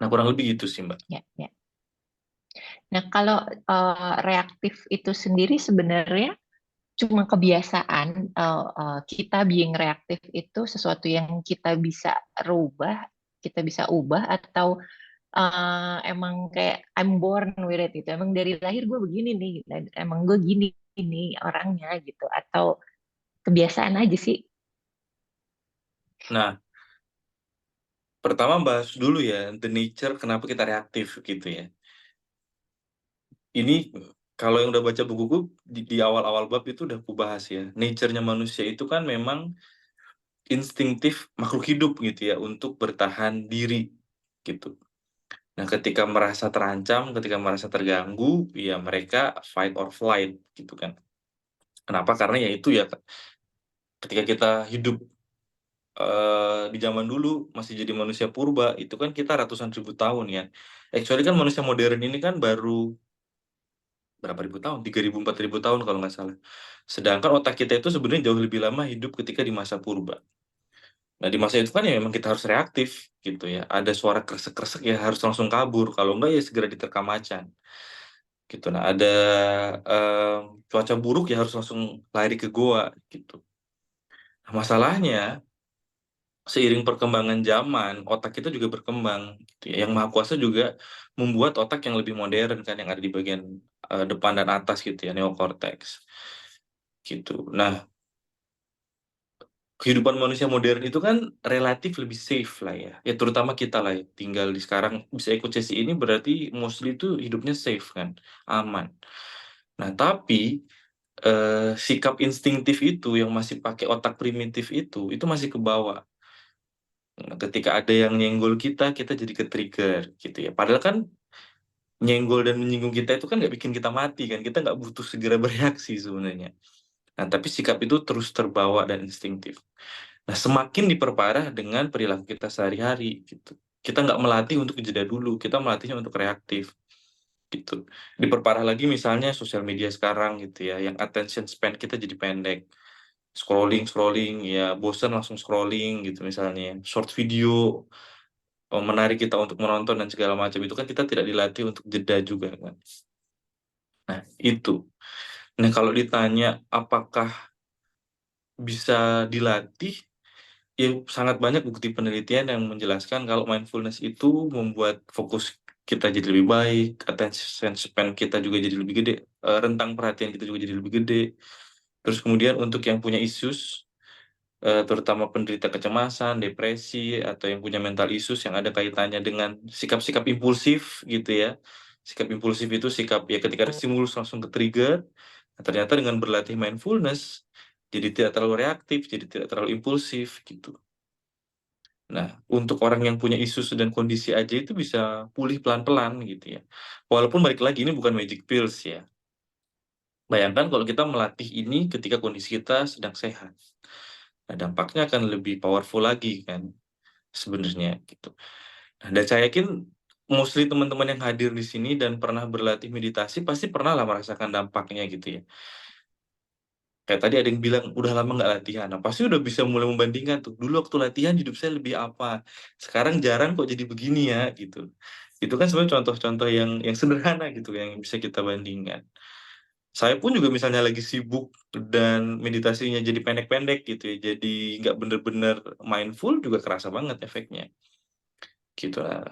Nah kurang lebih gitu sih Mbak. Ya, ya. Nah, kalau reaktif itu sendiri sebenarnya cuma kebiasaan, kita being reaktif itu sesuatu yang kita bisa rubah, kita bisa ubah, atau emang kayak I'm born with it gitu. Emang dari lahir gue begini nih, emang gue gini nih orangnya gitu, atau kebiasaan aja sih. Nah pertama bahas dulu ya, the nature kenapa kita reaktif gitu ya. Ini kalau yang udah baca buku-buku di awal-awal bab itu udah aku bahas ya. Nature-nya manusia itu kan memang instingtif makhluk hidup gitu ya, untuk bertahan diri gitu. Nah, ketika merasa terancam, ketika merasa terganggu, ya mereka fight or flight gitu kan. Kenapa? Karena ya itu ya, ketika kita hidup di zaman dulu masih jadi manusia purba, itu kan kita ratusan ribu tahun ya. Actually kan manusia modern ini kan baru berapa ribu tahun? 3.000 4.000 tahun kalau nggak salah. Sedangkan otak kita itu sebenarnya jauh lebih lama hidup ketika di masa purba. Nah, di masa itu kan ya memang kita harus reaktif gitu ya. Ada suara kresek-kresek ya harus langsung kabur, kalau enggak ya segera diterkam macan. Gitu. Nah, ada cuaca buruk ya harus langsung lari ke goa gitu. Nah, masalahnya seiring perkembangan zaman, otak kita juga berkembang gitu ya. Yang Maha Kuasa juga membuat otak yang lebih modern kan, yang ada di bagian depan dan atas gitu ya, neokortex. Gitu. Nah, kehidupan manusia modern itu kan relatif lebih safe lah ya. Ya terutama kita lah ya, tinggal di sekarang bisa ikut sesi ini berarti mostly itu hidupnya safe kan, aman. Nah, tapi sikap instingtif itu yang masih pakai otak primitif itu masih ke bawah. Nah, ketika ada yang nyenggol kita, kita jadi ke-trigger gitu ya. Padahal kan nyenggol dan menyinggung kita itu kan nggak bikin kita mati kan, kita nggak butuh segera bereaksi sebenarnya. Nah, tapi sikap itu terus terbawa dan instingtif. Nah, semakin diperparah dengan perilaku kita sehari-hari gitu. Kita nggak melatih untuk jeda dulu, kita melatihnya untuk reaktif gitu. Diperparah lagi misalnya sosial media sekarang gitu ya, yang attention span kita jadi pendek. Scrolling, scrolling, ya bosan langsung scrolling gitu misalnya. Short video menarik kita untuk menonton dan segala macam, itu kan kita tidak dilatih untuk jeda juga kan. Nah, itu. Nah, kalau ditanya apakah bisa dilatih, ya, sangat banyak bukti penelitian yang menjelaskan kalau mindfulness itu membuat fokus kita jadi lebih baik, attention span kita juga jadi lebih gede, rentang perhatian kita juga jadi lebih gede. Terus kemudian untuk yang punya issues, terutama penderita kecemasan, depresi, atau yang punya mental issues yang ada kaitannya dengan sikap-sikap impulsif gitu ya. Sikap impulsif itu sikap ya ketika ada stimulus langsung ke-trigger. Nah, ternyata dengan berlatih mindfulness, jadi tidak terlalu reaktif, jadi tidak terlalu impulsif gitu. Nah, untuk orang yang punya isu dan kondisi aja itu bisa pulih pelan-pelan gitu ya. Walaupun balik lagi ini bukan magic pills ya. Bayangkan kalau kita melatih ini ketika kondisi kita sedang sehat. Nah, dampaknya akan lebih powerful lagi kan sebenarnya gitu. Nah, dan saya yakin mostly teman-teman yang hadir di sini dan pernah berlatih meditasi pasti pernah lah merasakan dampaknya gitu ya. Kayak tadi ada yang bilang udah lama nggak latihan, nah pasti udah bisa mulai membandingkan tuh. Dulu waktu latihan hidup saya lebih apa, sekarang jarang kok jadi begini ya gitu. Itu kan sebenarnya contoh-contoh yang sederhana gitu yang bisa kita bandingkan. Saya pun juga misalnya lagi sibuk dan meditasinya jadi pendek-pendek gitu ya, jadi nggak bener-bener mindful juga kerasa banget efeknya. Gitu lah.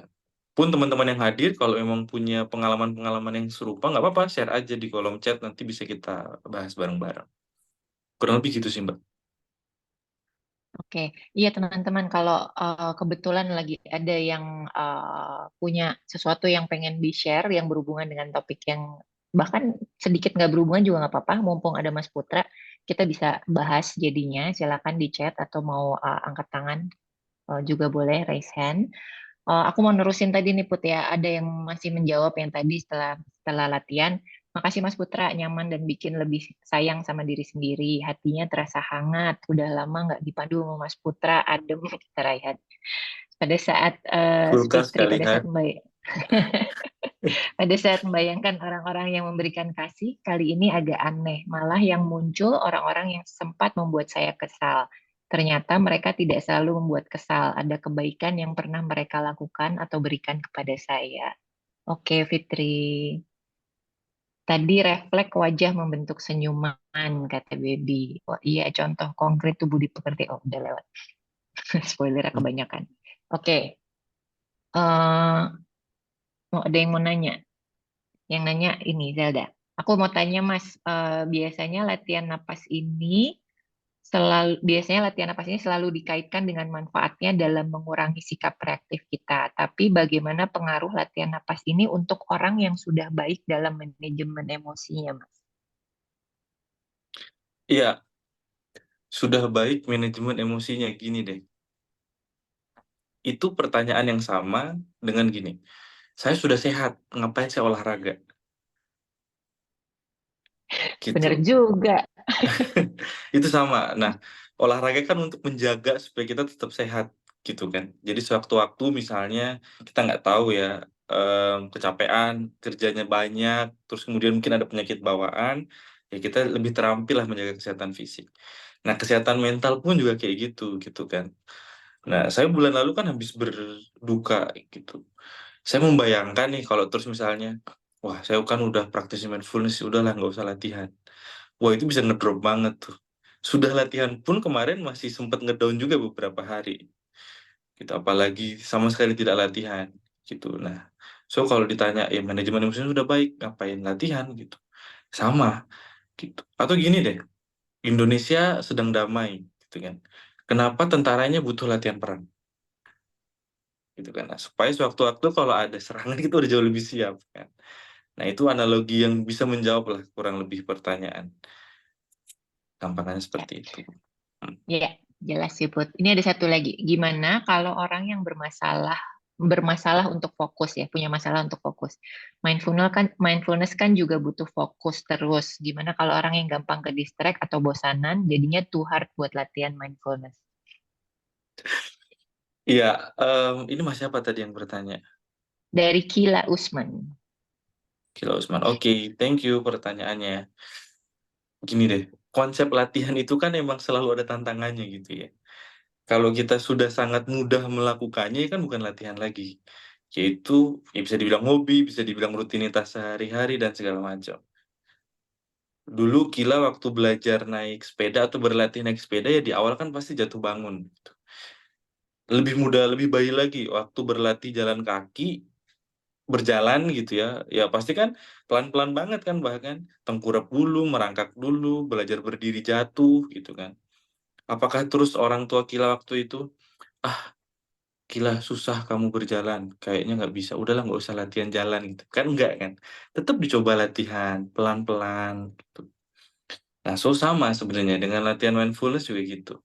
Pun teman-teman yang hadir kalau memang punya pengalaman-pengalaman yang serupa nggak apa-apa share aja di kolom chat nanti bisa kita bahas bareng-bareng. Kurang lebih gitu sih Mbak. Oke, iya teman-teman, kalau kebetulan lagi ada yang punya sesuatu yang pengen di-share yang berhubungan dengan topik yang bahkan sedikit nggak berhubungan juga nggak apa-apa, mumpung ada Mas Putra, kita bisa bahas jadinya. Silakan di chat atau mau angkat tangan juga boleh raise hand. Aku mau nerusin tadi nih Put ya, ada yang masih menjawab yang tadi setelah latihan. Makasih Mas Putra, nyaman dan bikin lebih sayang sama diri sendiri. Hatinya terasa hangat, udah lama nggak dipadu sama Mas Putra, adem kita Raihan. Pada saat Kulkas Fitri, kali pada ha. saat Mbak, pada saat membayangkan orang-orang yang memberikan kasih, kali ini agak aneh. Malah yang muncul orang-orang yang sempat membuat saya kesal. Ternyata mereka tidak selalu membuat kesal. Ada kebaikan yang pernah mereka lakukan atau berikan kepada saya. Oke, Fitri. Tadi refleks wajah membentuk senyuman, kata Baby. Oh iya, contoh konkret tuh budi pekerti. Oh, udah lewat. Spoiler kebanyakan. Oke, mau ada yang mau nanya? Yang nanya ini Zelda. Aku mau tanya Mas, biasanya latihan napas ini selalu dikaitkan dengan manfaatnya dalam mengurangi sikap reaktif kita. Tapi bagaimana pengaruh latihan napas ini untuk orang yang sudah baik dalam manajemen emosinya, Mas? Iya, sudah baik manajemen emosinya gini deh. Itu pertanyaan yang sama dengan gini. Saya sudah sehat, ngapain saya olahraga? Bener Gitu. juga. Itu sama. Nah, olahraga kan untuk menjaga supaya kita tetap sehat, gitu kan. Jadi sewaktu-waktu misalnya kita nggak tahu ya, kecapean, kerjanya banyak, terus kemudian mungkin ada penyakit bawaan, ya kita lebih terampil lah menjaga kesehatan fisik. Nah, kesehatan mental pun juga kayak gitu, gitu kan. Nah, saya bulan lalu kan habis berduka, gitu. Saya membayangkan nih kalau terus misalnya, wah saya kan udah praktisi mindfulness, udahlah nggak usah latihan. Wah, itu bisa ngedrop banget tuh. Sudah latihan pun kemarin masih sempat ngedown juga beberapa hari. Gitu, apalagi sama sekali tidak latihan. Gitu. Nah, so kalau ditanya, ya manajemen emosinya sudah baik, ngapain latihan gitu. Sama. Gitu. Atau gini deh, Indonesia sedang damai. Gitu kan. Kenapa tentaranya butuh latihan perang? Gitu kan. Nah, supaya sewaktu-waktu kalau ada serangan kita udah jauh lebih siap kan. Nah, itu analogi yang bisa menjawab lah kurang lebih pertanyaan. Gampangannya Ya, seperti itu. Hmm. ya, jelas sih Put. Ini ada satu lagi. Gimana kalau orang yang bermasalah untuk fokus ya, punya masalah untuk fokus. Mindfulness kan juga butuh fokus terus. Gimana kalau orang yang gampang ke distract atau bosanan, jadinya too hard buat latihan mindfulness. Iya, ini Mas siapa tadi yang bertanya? Dari Kila Usman. Gila Usman. Oke, thank you pertanyaannya. Gini deh, konsep latihan itu kan emang selalu ada tantangannya gitu ya. Kalau kita sudah sangat mudah melakukannya, ya kan bukan latihan lagi. Yaitu, ya bisa dibilang hobi, bisa dibilang rutinitas sehari-hari, dan segala macam. Dulu Kila waktu belajar naik sepeda atau berlatih naik sepeda, ya di awal kan pasti jatuh bangun. Gitu. Lebih mudah, lebih baik lagi waktu berlatih jalan kaki, berjalan gitu ya, ya pasti kan pelan-pelan banget kan bahkan tengkurap dulu, merangkak dulu, belajar berdiri jatuh gitu kan. Apakah terus orang tua Kila waktu itu, ah Kila susah kamu berjalan, kayaknya nggak bisa, udahlah nggak usah latihan jalan gitu kan, enggak kan, tetap dicoba latihan pelan-pelan gitu. Nah, so sama sebenarnya dengan latihan mindfulness juga gitu.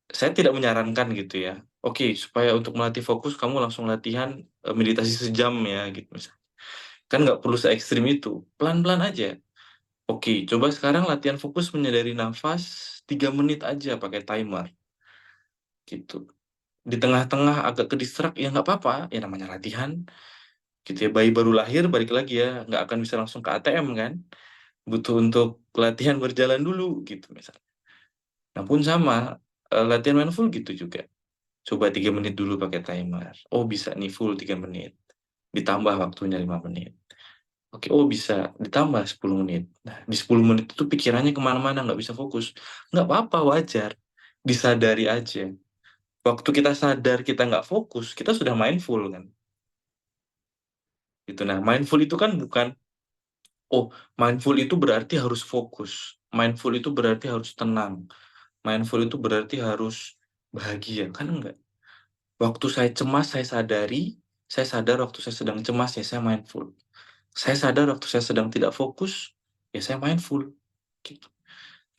Saya tidak menyarankan gitu ya. Oke, supaya untuk melatih fokus kamu langsung latihan meditasi sejam ya gitu misalnya. Kan nggak perlu se ekstrim itu, pelan-pelan aja. Oke, coba sekarang latihan fokus menyadari nafas 3 menit aja pakai timer gitu. di tengah-tengah agak ke-distract, ya nggak apa-apa, ya namanya latihan, gitu ya. Bayi baru lahir, balik lagi ya, nggak akan bisa langsung ke ATM kan, butuh untuk latihan berjalan dulu, gitu misalnya. Nah pun sama, latihan mindful gitu juga. Coba 3 menit dulu pakai timer. Oh bisa nih full 3 menit. Ditambah waktunya 5 menit. Oke, oh bisa ditambah 10 menit. Nah, di 10 menit itu pikirannya kemana-mana, nggak bisa fokus. Nggak apa-apa, wajar. Disadari aja. Waktu kita sadar kita nggak fokus, kita sudah mindful kan. Gitu. Nah, mindful itu kan bukan, oh mindful itu berarti harus fokus. Mindful itu berarti harus tenang. Mindful itu berarti harus bahagia. Kan enggak. Waktu saya cemas, saya sadari. Saya sadar waktu saya sedang cemas, ya saya mindful. Saya sadar waktu saya sedang tidak fokus, ya saya mindful. Gitu.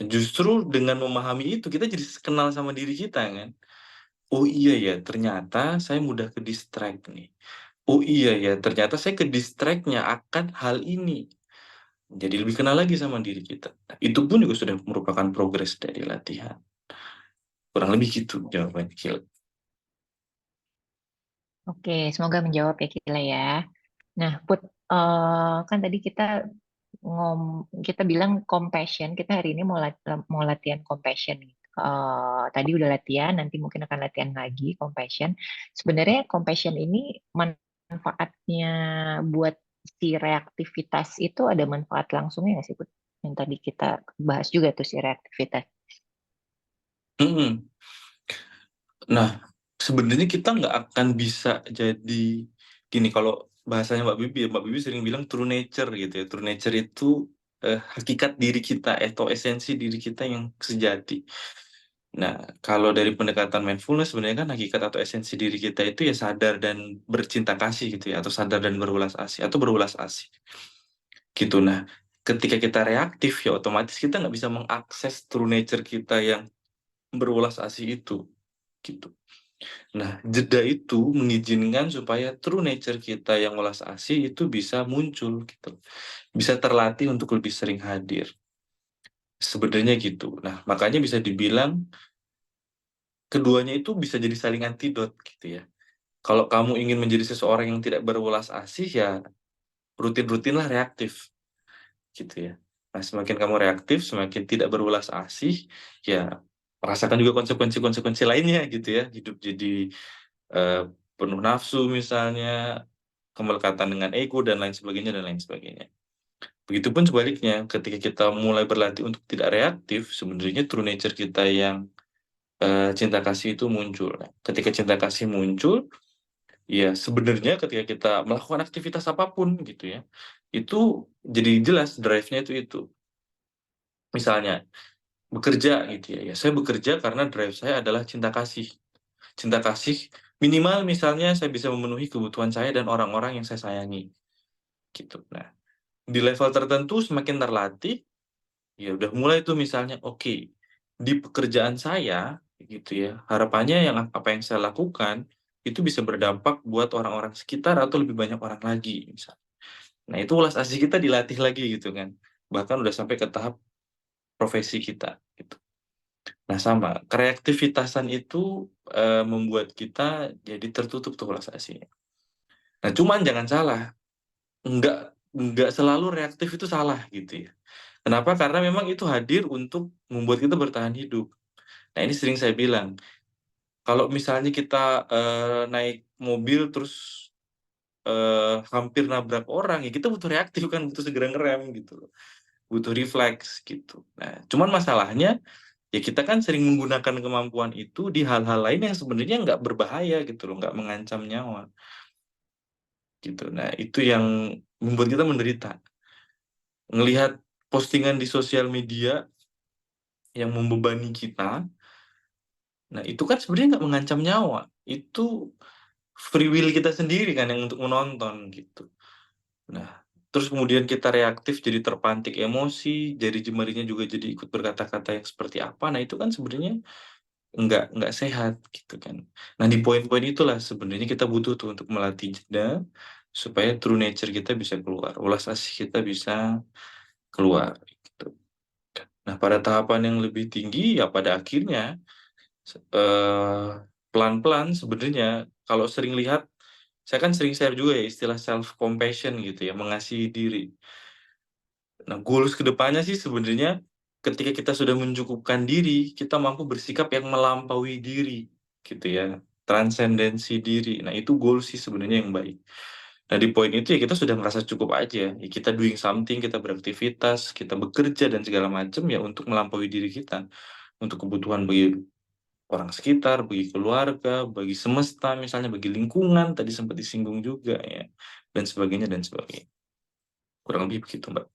Justru dengan memahami itu, kita jadi kenal sama diri kita kan. Oh iya ya, ternyata saya mudah ke distract nih. Oh iya ya, ternyata saya ke distract-nya akan hal ini. Jadi lebih kenal lagi sama diri kita. Nah, itu pun juga sudah merupakan progres dari latihan. Kurang lebih gitu jawabannya, Kil. Oke, semoga menjawab ya Kila ya. Nah, Put, kan tadi ngom kita bilang compassion, kita hari ini mau latihan compassion nih. Tadi udah latihan, nanti mungkin akan latihan lagi compassion. Sebenarnya compassion ini manfaatnya buat si reaktivitas itu ada manfaat langsungnya nggak sih, Put? Yang tadi kita bahas juga tuh si reaktivitas. Mm-mm. Nah, sebenarnya kita nggak akan bisa jadi gini, kalau bahasanya Mbak Bibi sering bilang true nature gitu ya. True nature itu hakikat diri kita atau esensi diri kita yang sejati. Nah, kalau dari pendekatan mindfulness sebenarnya kan hakikat atau esensi diri kita itu ya sadar dan bercinta kasih gitu ya, atau sadar dan berulas asih, atau berulas asih gitu. Nah, ketika kita reaktif ya otomatis kita nggak bisa mengakses true nature kita yang berulas asih itu gitu. Nah, jeda itu mengizinkan supaya true nature kita yang welas asih itu bisa muncul gitu. Bisa terlatih untuk lebih sering hadir. Sebenarnya gitu. Nah, makanya bisa dibilang keduanya itu bisa jadi saling antidot gitu ya. Kalau kamu ingin menjadi seseorang yang tidak berwelas asih ya rutin-rutinlah reaktif gitu ya. Nah, semakin kamu reaktif, semakin tidak berwelas asih, ya rasakan juga konsekuensi-konsekuensi lainnya gitu ya. Hidup jadi eh, penuh nafsu misalnya, kemelekatan dengan ego dan lain sebagainya dan lain sebagainya. Begitupun sebaliknya, ketika kita mulai berlatih untuk tidak reaktif, sebenarnya true nature kita yang cinta kasih itu muncul. Nah, ketika cinta kasih muncul, ya sebenarnya ketika kita melakukan aktivitas apapun gitu ya, itu jadi jelas drive-nya itu. Misalnya bekerja gitu ya, ya saya bekerja karena drive saya adalah cinta kasih. Cinta kasih minimal misalnya saya bisa memenuhi kebutuhan saya dan orang-orang yang saya sayangi gitu. Nah, di level tertentu semakin terlatih, ya udah mulai tuh misalnya, oke, di pekerjaan saya gitu ya, harapannya yang apa yang saya lakukan itu bisa berdampak buat orang-orang sekitar atau lebih banyak orang lagi misalnya. Nah, itu ulas asih kita dilatih lagi gitu kan. Bahkan udah sampai ke tahap profesi kita gitu. Nah, sama, kreativitasan itu membuat kita jadi tertutup tuh ulas asihnya. Nah, cuman jangan salah, nggak nggak selalu reaktif itu salah gitu ya. Kenapa? Karena memang itu hadir untuk membuat kita bertahan hidup. Nah, ini sering saya bilang, kalau misalnya kita naik mobil terus hampir nabrak orang, ya kita butuh reaktif kan, butuh segera ngerem gitu loh. Butuh refleks gitu. Nah, cuman masalahnya, ya kita kan sering menggunakan kemampuan itu di hal-hal lain yang sebenarnya nggak berbahaya gitu loh, nggak mengancam nyawa gitu. Nah, itu yang membuat kita menderita. Ngelihat postingan di sosial media yang membebani kita, nah itu kan sebenarnya nggak mengancam nyawa. Itu free will kita sendiri kan yang untuk menonton gitu. Nah, terus kemudian kita reaktif jadi terpantik emosi, jari jemarinya juga jadi ikut berkata-kata yang seperti apa. Nah, itu kan sebenarnya nggak sehat gitu kan. Nah, di poin-poin itulah sebenarnya kita butuh tuh untuk melatih jeda supaya true nature kita bisa keluar, ulas asih kita bisa keluar gitu. Nah, pada tahapan yang lebih tinggi ya pada akhirnya eh, pelan-pelan sebenarnya kalau sering lihat, saya kan sering share juga ya istilah self compassion gitu ya, mengasihi diri. Nah, goals ke depannya sih sebenarnya ketika kita sudah mencukupkan diri, kita mampu bersikap yang melampaui diri gitu ya, transendensi diri. Nah, itu goals sih sebenarnya yang baik. Nah, di poin itu ya kita sudah merasa cukup aja. Ya, kita doing something, kita beraktivitas, kita bekerja dan segala macam ya untuk melampaui diri kita. Untuk kebutuhan bagi orang sekitar, bagi keluarga, bagi semesta misalnya, bagi lingkungan, tadi sempat disinggung juga ya, dan sebagainya dan sebagainya. Kurang lebih begitu, Mbak.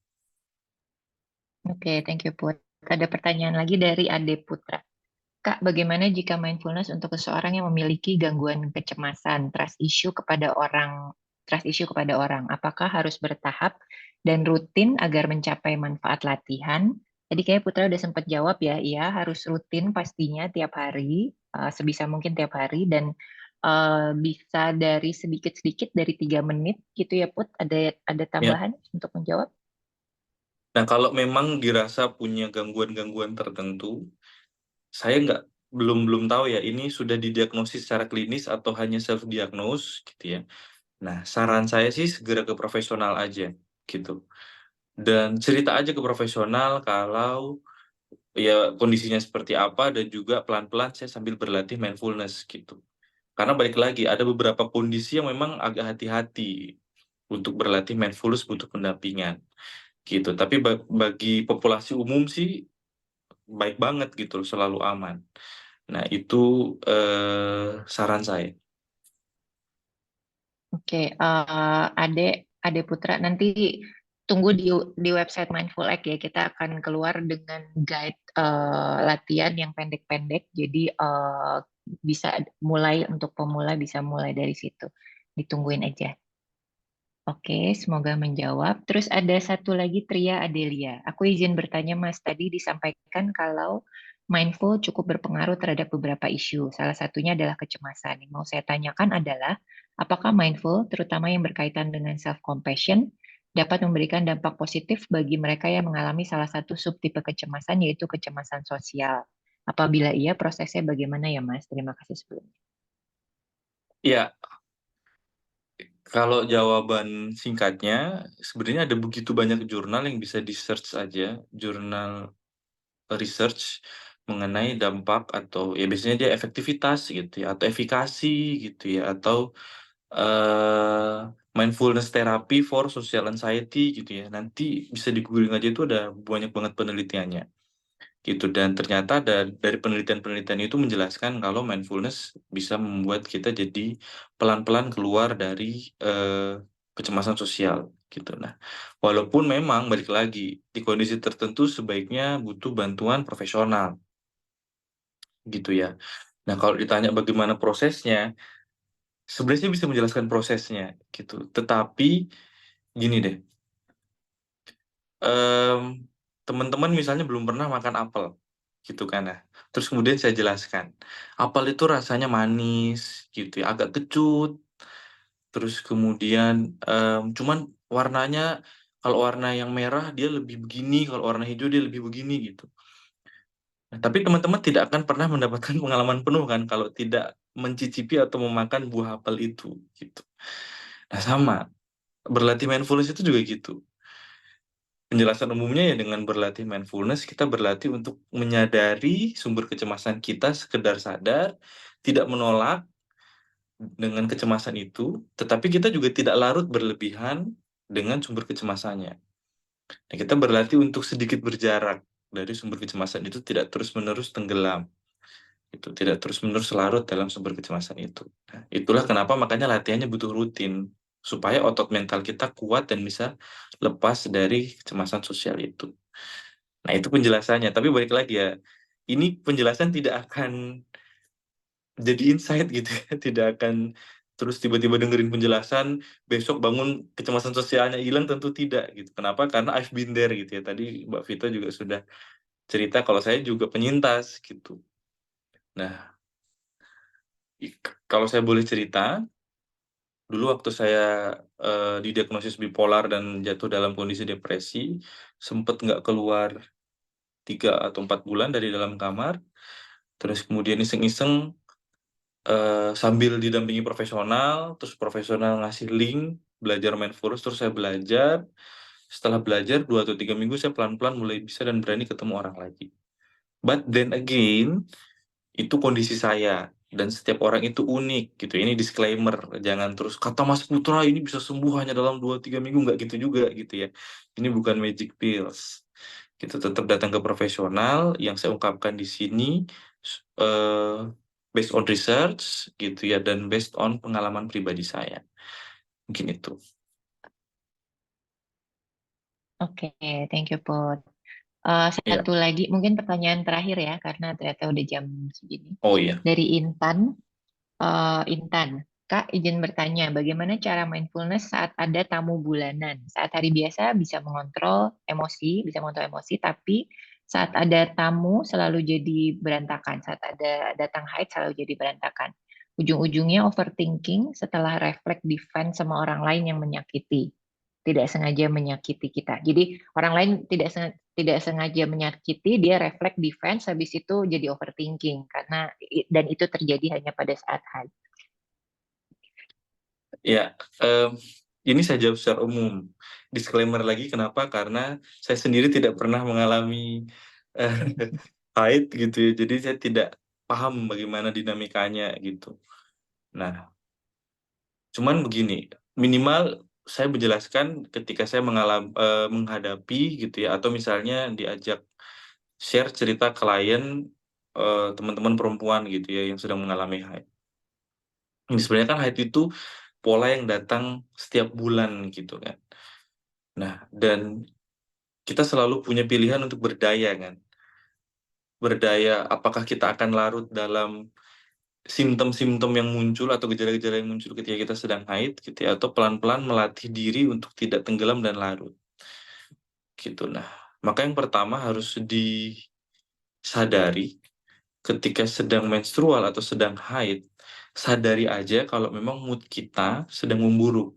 Oke, thank you Put. Ada pertanyaan lagi dari Ade Putra. Kak, bagaimana jika mindfulness untuk seseorang yang memiliki gangguan kecemasan, trust issue kepada orang, apakah harus bertahap dan rutin agar mencapai manfaat latihan? Tadi kayak Putra udah sempat jawab ya, iya harus rutin pastinya tiap hari, sebisa mungkin tiap hari, dan bisa dari sedikit-sedikit dari 3 menit gitu ya Put, ada Ya. tambahan untuk menjawab? Nah, kalau memang dirasa punya gangguan-gangguan tertentu, saya belum tahu ya, ini sudah didiagnosis secara klinis atau hanya self-diagnose gitu ya. Nah, saran saya sih segera ke profesional aja gitu. Dan cerita aja ke profesional kalau ya kondisinya seperti apa dan juga pelan-pelan saya sambil berlatih mindfulness gitu. Karena balik lagi ada beberapa kondisi yang memang agak hati-hati untuk berlatih mindfulness butuh pendampingan gitu. Tapi bagi populasi umum sih baik banget gitu, selalu aman. Nah, itu saran saya. Oke, Ade Putra, nanti tunggu di website Mindful Egg ya. Kita akan keluar dengan guide latihan yang pendek-pendek. Jadi bisa mulai untuk pemula bisa mulai dari situ. Ditungguin aja. Oke, semoga menjawab. Terus ada satu lagi Tria Adelia. Aku izin bertanya Mas, tadi disampaikan kalau mindful cukup berpengaruh terhadap beberapa isu. Salah satunya adalah kecemasan. Yang mau saya tanyakan adalah, apakah mindful, terutama yang berkaitan dengan self-compassion, dapat memberikan dampak positif bagi mereka yang mengalami salah satu subtipe kecemasan, yaitu kecemasan sosial? Apabila iya, prosesnya bagaimana ya Mas? Terima kasih sebelumnya. Ya, kalau jawaban singkatnya, sebenarnya ada begitu banyak jurnal yang bisa di-search aja, jurnal research mengenai dampak atau ya biasanya dia efektivitas gitu ya, atau efikasi gitu ya, atau mindfulness therapy for social anxiety gitu ya. Nanti bisa di-googling aja itu ada banyak banget penelitiannya. Gitu, dan ternyata dari penelitian-penelitian itu menjelaskan kalau mindfulness bisa membuat kita jadi pelan-pelan keluar dari kecemasan sosial gitu. Nah, walaupun memang balik lagi di kondisi tertentu sebaiknya butuh bantuan profesional gitu ya. Nah, kalau ditanya bagaimana prosesnya, sebenarnya saya bisa menjelaskan prosesnya gitu. Tetapi gini deh, teman-teman misalnya belum pernah makan apel gitu kan ya. Terus kemudian saya jelaskan, apel itu rasanya manis gitu ya, agak kecut. Terus kemudian cuman warnanya kalau warna yang merah dia lebih begini, kalau warna hijau dia lebih begini gitu. Nah, tapi teman-teman tidak akan pernah mendapatkan pengalaman penuh kan kalau tidak mencicipi atau memakan buah apel itu gitu. Nah, sama berlatih mindfulness itu juga gitu. Penjelasan umumnya ya dengan berlatih mindfulness, kita berlatih untuk menyadari sumber kecemasan kita, sekedar sadar, tidak menolak dengan kecemasan itu, tetapi kita juga tidak larut berlebihan dengan sumber kecemasannya. Nah, kita berlatih untuk sedikit berjarak dari sumber kecemasan itu, tidak terus-menerus tenggelam. Itu tidak terus-menerus larut dalam sumber kecemasan itu. Nah, itulah kenapa makanya latihannya butuh rutin, supaya otot mental kita kuat dan bisa lepas dari kecemasan sosial itu. Nah, itu penjelasannya. Tapi balik lagi ya, ini penjelasan tidak akan jadi insight gitu ya. Tidak akan terus tiba-tiba dengerin penjelasan, besok bangun kecemasan sosialnya hilang, tentu tidak gitu. Kenapa? Karena I've been there gitu ya. Tadi Mbak Vita juga sudah cerita kalau saya juga penyintas gitu. Nah, kalau saya boleh cerita, dulu waktu saya didiagnosis bipolar dan jatuh dalam kondisi depresi, sempet nggak keluar 3 atau 4 bulan dari dalam kamar. Terus kemudian iseng-iseng sambil didampingi profesional, terus profesional ngasih link belajar mindfulness, terus saya belajar. Setelah belajar 2 atau 3 minggu, saya pelan-pelan mulai bisa dan berani ketemu orang lagi. But then again, itu kondisi saya dan setiap orang itu unik gitu. Ini disclaimer, jangan terus kata Mas Putra ini bisa sembuh hanya dalam 2-3 minggu, nggak gitu juga gitu ya. Ini bukan magic pills. Kita tetap datang ke profesional. Yang saya ungkapkan di sini eh, based on research gitu ya, dan based on pengalaman pribadi saya. Mungkin itu. Oke, thank you, Put. Ya. Satu lagi, mungkin pertanyaan terakhir ya, karena ternyata udah jam segini. Oh iya. Dari Intan, Intan, Kak izin bertanya, bagaimana cara mindfulness saat ada tamu bulanan? Saat hari biasa bisa mengontrol emosi, tapi saat ada tamu selalu jadi berantakan. Saat ada datang haid selalu jadi berantakan. Ujung-ujungnya overthinking setelah refleks defense sama orang lain yang menyakiti. Tidak sengaja menyakiti kita. Jadi orang lain tidak sengaja menyakiti, dia refleks defense, habis itu jadi overthinking karena dan itu terjadi hanya pada saat haid. Ya, ini saya jawab secara umum. Disclaimer lagi, kenapa? Karena saya sendiri tidak pernah mengalami eh, haid gitu ya. Jadi saya tidak paham bagaimana dinamikanya gitu. Nah, cuman begini, minimal saya menjelaskan ketika saya menghadapi gitu ya, atau misalnya diajak share cerita klien teman-teman perempuan gitu ya yang sedang mengalami haid. Ini sebenarnya kan haid itu pola yang datang setiap bulan gitu kan. Nah, dan kita selalu punya pilihan untuk berdaya kan. Berdaya apakah kita akan larut dalam simptom-simptom yang muncul atau gejala-gejala yang muncul ketika kita sedang haid gitu ya, atau pelan-pelan melatih diri untuk tidak tenggelam dan larut gitu. Nah, maka yang pertama harus disadari ketika sedang menstrual atau sedang haid, sadari aja kalau memang mood kita sedang memburuk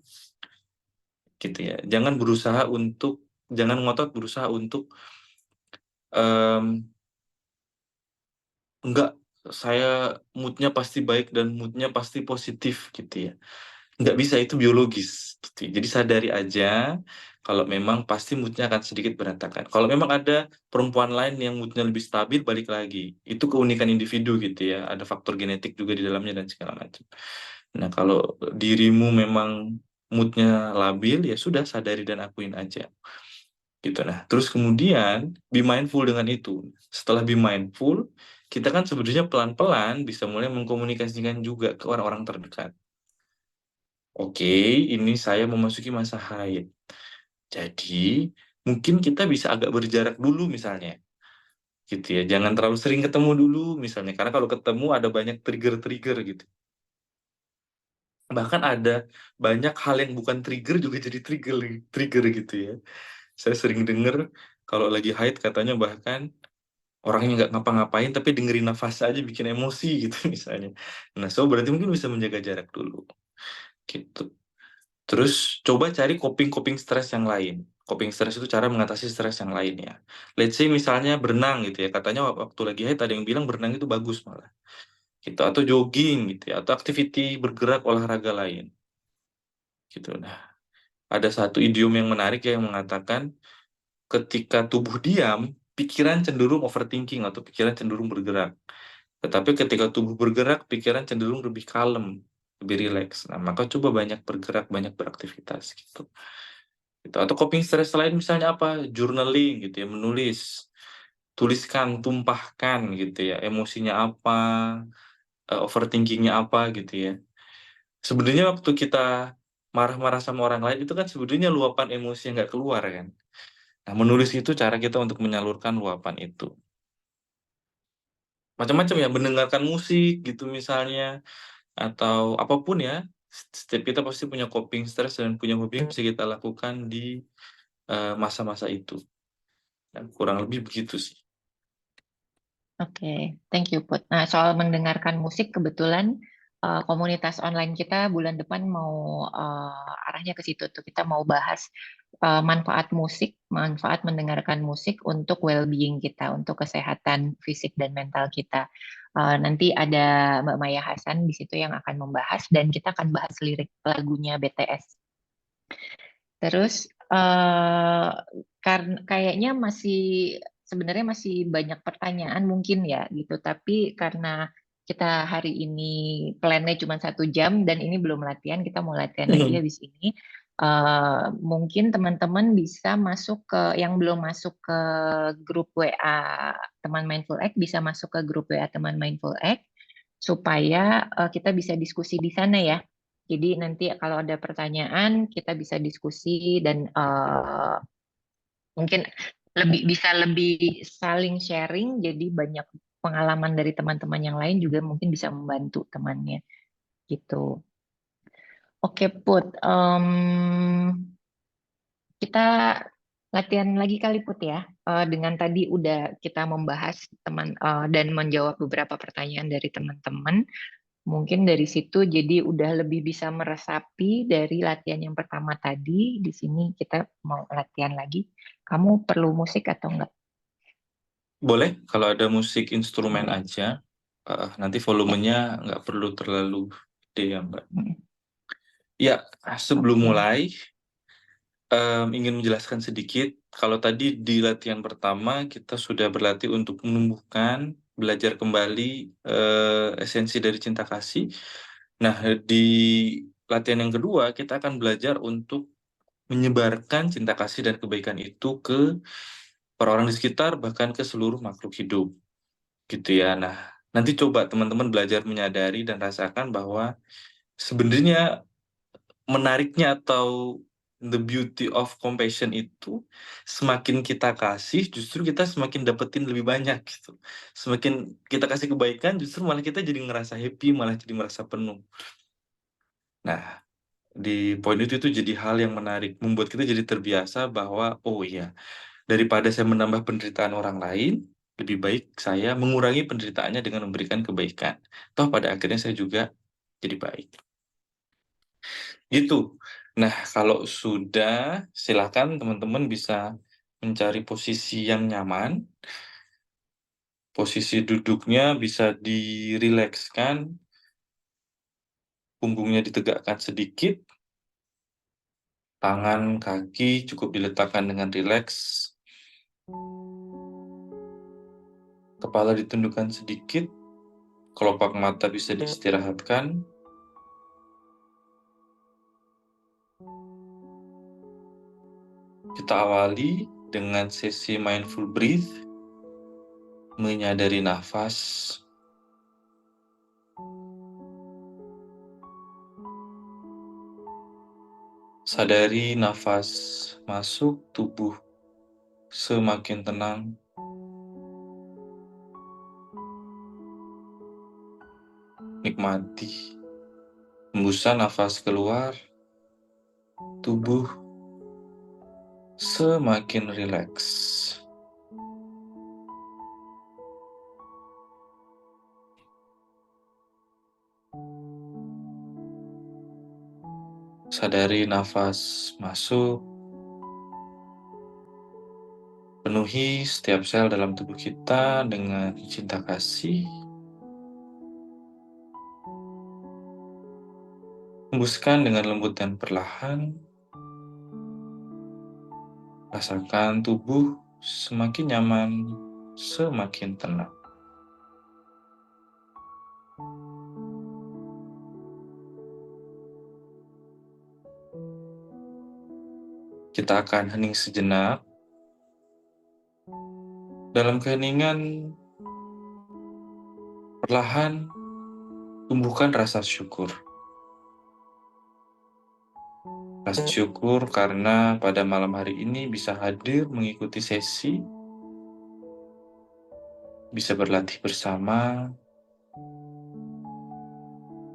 gitu ya. Jangan ngotot berusaha untuk em, enggak, saya moodnya pasti baik dan moodnya pasti positif gitu ya. Nggak bisa, itu biologis gitu ya. Jadi sadari aja kalau memang pasti moodnya akan sedikit berantakan. Kalau memang ada perempuan lain yang moodnya lebih stabil, balik lagi. Itu keunikan individu gitu ya. Ada faktor genetik juga di dalamnya dan segala macam. Nah, kalau dirimu memang moodnya labil, ya sudah sadari dan akuin aja. Gitu. Nah, terus kemudian be mindful dengan itu. Setelah be mindful, kita kan sebenarnya pelan-pelan bisa mulai mengkomunikasikan juga ke orang-orang terdekat. Oke, ini saya memasuki masa haid. Jadi, mungkin kita bisa agak berjarak dulu misalnya. Gitu ya. Jangan terlalu sering ketemu dulu misalnya. Karena kalau ketemu ada banyak trigger-trigger gitu. Bahkan ada banyak hal yang bukan trigger juga jadi trigger gitu ya. Saya sering dengar kalau lagi haid katanya bahkan orangnya nggak ngapa-ngapain tapi dengerin nafas aja bikin emosi gitu misalnya. Nah, so berarti mungkin bisa menjaga jarak dulu gitu. Terus coba cari coping stres yang lain. Coping stres itu cara mengatasi stres yang lain ya. Let's say misalnya berenang gitu ya. Katanya waktu lagi haid ada yang bilang berenang itu bagus malah. Gitu, atau jogging gitu ya, atau activity bergerak olahraga lain. Gitu. Nah, ada satu idiom yang menarik ya, yang mengatakan ketika tubuh diam, pikiran cenderung overthinking atau pikiran cenderung bergerak. Tetapi ketika tubuh bergerak, pikiran cenderung lebih kalem, lebih rileks. Nah, maka coba banyak bergerak, banyak beraktivitas gitu. Gitu. Atau coping stress lain misalnya apa? Journaling gitu ya, menulis. Tuliskan, tumpahkan gitu ya, emosinya apa, overthinkingnya apa gitu ya. Sebenarnya waktu kita marah-marah sama orang lain itu kan sebenarnya luapan emosi yang nggak keluar kan. Nah, menulis itu cara kita untuk menyalurkan luapan itu. Macam-macam ya, mendengarkan musik gitu misalnya, atau apapun ya. Setiap kita pasti punya coping stress dan punya hobi yang bisa kita lakukan di masa-masa itu. Dan kurang lebih begitu sih. Oke, thank you, Put. Nah, soal mendengarkan musik, kebetulan komunitas online kita bulan depan mau arahnya ke situ tuh. Kita mau bahas manfaat mendengarkan musik untuk well-being kita, untuk kesehatan fisik dan mental kita. Nanti ada Mbak Maya Hasan di situ yang akan membahas dan kita akan bahas lirik lagunya BTS. Terus karena kayaknya sebenarnya masih banyak pertanyaan mungkin ya gitu, tapi karena kita hari ini plannya cuma 1 jam dan ini belum latihan, kita mau latihan lagi habis ini. Mungkin teman-teman bisa masuk yang belum masuk ke grup WA teman Mindful Egg bisa masuk ke grup WA teman Mindful Egg supaya kita bisa diskusi di sana ya. Jadi nanti kalau ada pertanyaan kita bisa diskusi dan mungkin bisa lebih saling sharing. Jadi banyak pengalaman dari teman-teman yang lain juga mungkin bisa membantu temannya gitu. Oke Put, kita latihan lagi kali Put ya. Dengan tadi udah kita membahas dan menjawab beberapa pertanyaan dari teman-teman. Mungkin dari situ jadi udah lebih bisa meresapi dari latihan yang pertama tadi. Di sini kita mau latihan lagi. Kamu perlu musik atau enggak? Boleh kalau ada musik instrumen Boleh. aja. Nanti volumenya nggak perlu terlalu gede ya Mbak. Ya, sebelum Oke. mulai ingin menjelaskan sedikit. Kalau tadi di latihan pertama kita sudah berlatih untuk menumbuhkan, belajar kembali esensi dari cinta kasih. Nah, di latihan yang kedua kita akan belajar untuk menyebarkan cinta kasih dan kebaikan itu ke orang-orang di sekitar, bahkan ke seluruh makhluk hidup. Gitu ya. Nah, nanti coba teman-teman belajar menyadari dan rasakan bahwa sebenarnya menariknya atau the beauty of compassion itu semakin kita kasih justru kita semakin dapetin lebih banyak gitu. Semakin kita kasih kebaikan justru malah kita jadi ngerasa happy, malah jadi merasa penuh. Nah, di poin itu jadi hal yang menarik, membuat kita jadi terbiasa bahwa oh iya, daripada saya menambah penderitaan orang lain, lebih baik saya mengurangi penderitaannya dengan memberikan kebaikan. Toh pada akhirnya saya juga jadi baik. Gitu. Nah, kalau sudah, silakan teman-teman bisa mencari posisi yang nyaman. Posisi duduknya bisa dirilekskan, punggungnya ditegakkan sedikit, tangan, kaki cukup diletakkan dengan rileks, kepala ditundukkan sedikit, kelopak mata bisa diistirahatkan. Kita awali dengan sesi mindful breath, menyadari nafas. Sadari nafas masuk, tubuh semakin tenang. Nikmati hembusan nafas keluar, tubuh semakin rileks. Sadari nafas masuk, penuhi setiap sel dalam tubuh kita dengan cinta kasih. Hembuskan dengan lembut dan perlahan. Rasakan tubuh semakin nyaman, semakin tenang. Kita akan hening sejenak. Dalam keheningan, perlahan tumbuhkan rasa syukur. Rasa syukur karena pada malam hari ini bisa hadir mengikuti sesi, bisa berlatih bersama,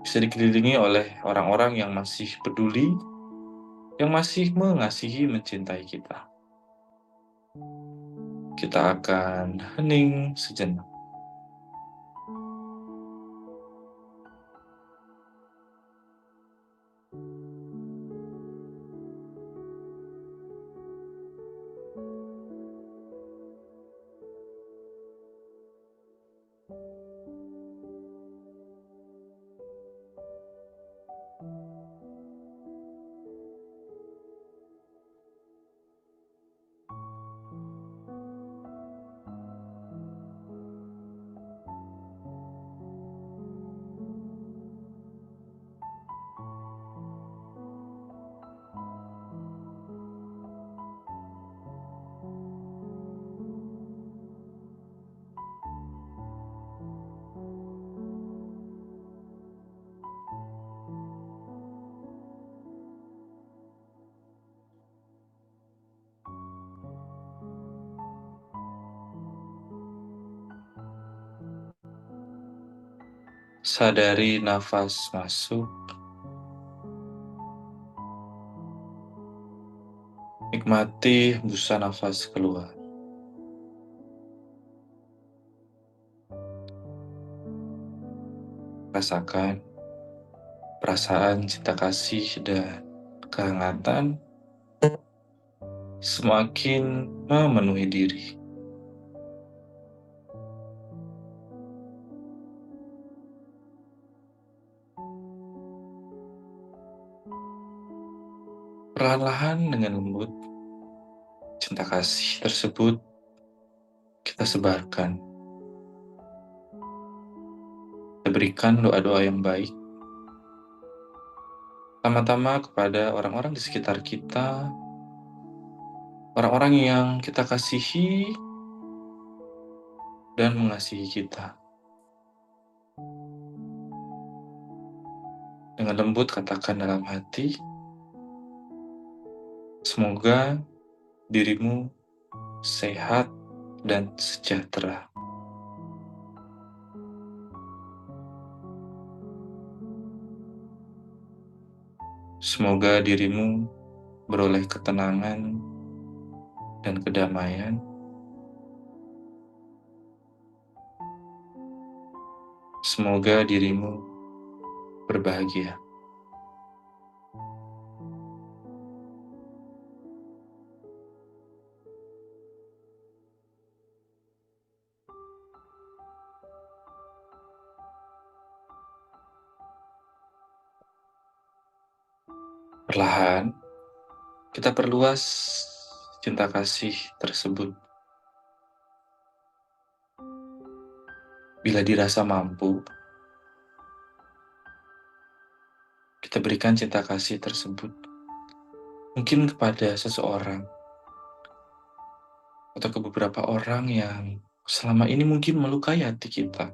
bisa dikelilingi oleh orang-orang yang masih peduli, yang masih mengasihi, mencintai kita. Kita akan hening sejenak. Sadari nafas masuk, nikmati hembusan nafas keluar. Rasakan perasaan cinta kasih dan kehangatan semakin memenuhi diri. Perlahan-lahan dengan lembut, cinta kasih tersebut kita sebarkan. Kita berikan doa-doa yang baik, pertama-tama kepada orang-orang di sekitar kita, orang-orang yang kita kasihi dan mengasihi kita. Dengan lembut katakan dalam hati, semoga dirimu sehat dan sejahtera. Semoga dirimu beroleh ketenangan dan kedamaian. Semoga dirimu berbahagia. Perlahan, kita perluas cinta kasih tersebut. Bila dirasa mampu, kita berikan cinta kasih tersebut. Mungkin kepada seseorang, atau ke beberapa orang yang selama ini mungkin melukai hati kita.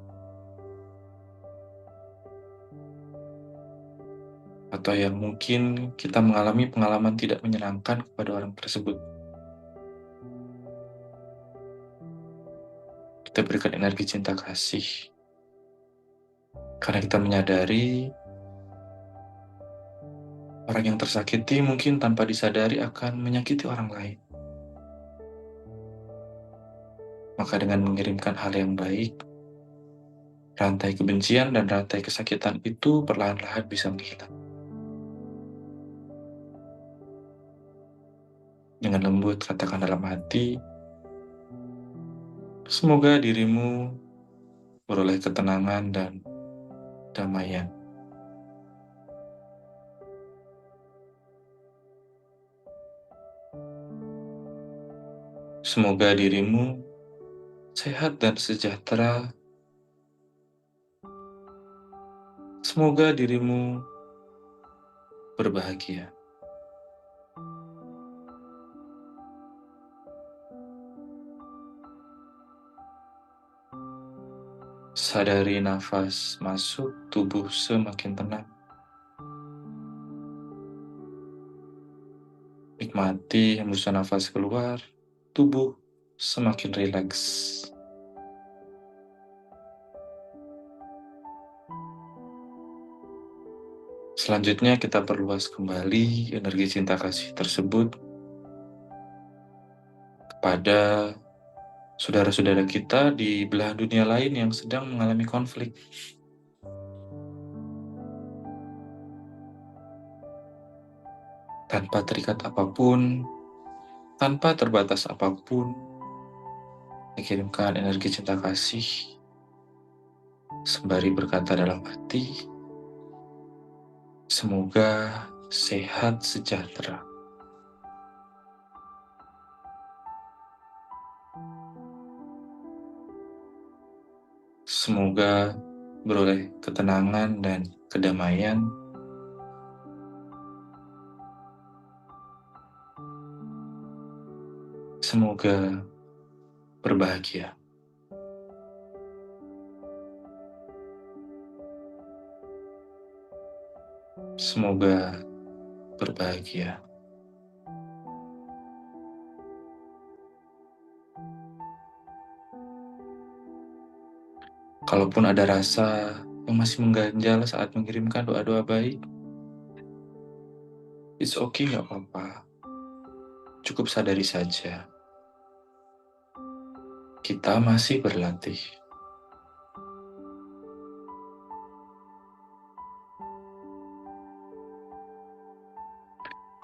Atau yang mungkin kita mengalami pengalaman tidak menyenangkan kepada orang tersebut. Kita berikan energi cinta kasih. Karena kita menyadari orang yang tersakiti mungkin tanpa disadari akan menyakiti orang lain. Maka dengan mengirimkan hal yang baik, rantai kebencian dan rantai kesakitan itu perlahan-lahan bisa menghilang. Dengan lembut katakan dalam hati, semoga dirimu beroleh ketenangan dan damaian. Semoga dirimu sehat dan sejahtera. Semoga dirimu berbahagia. Sadari nafas masuk, tubuh semakin tenang. Nikmati hembusan nafas keluar, tubuh semakin rileks. Selanjutnya kita perluas kembali energi cinta kasih tersebut kepada saudara-saudara kita di belahan dunia lain yang sedang mengalami konflik. Tanpa terikat apapun, tanpa terbatas apapun, dikirimkan energi cinta kasih, sembari berkata dalam hati, semoga sehat sejahtera. Semoga beroleh ketenangan dan kedamaian. Semoga berbahagia. Semoga berbahagia. Kalaupun ada rasa yang masih mengganjal saat mengirimkan doa-doa baik, it's okay, nggak apa-apa. Cukup sadari saja, kita masih berlatih.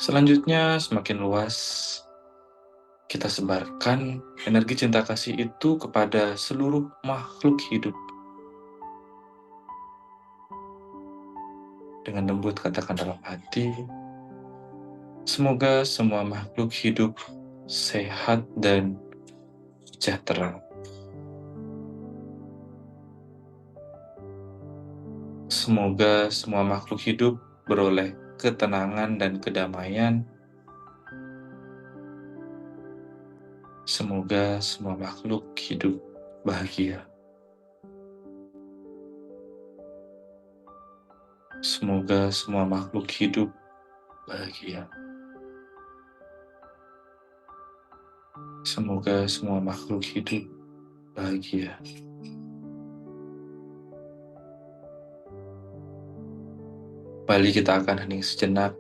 Selanjutnya, semakin luas kita sebarkan energi cinta kasih itu kepada seluruh makhluk hidup. Dengan lembut katakan dalam hati, semoga semua makhluk hidup sehat dan sejahtera. Semoga semua makhluk hidup beroleh ketenangan dan kedamaian. Semoga semua makhluk hidup bahagia. Semoga semua makhluk hidup bahagia. Semoga semua makhluk hidup bahagia. Kembali kita akan hening sejenak.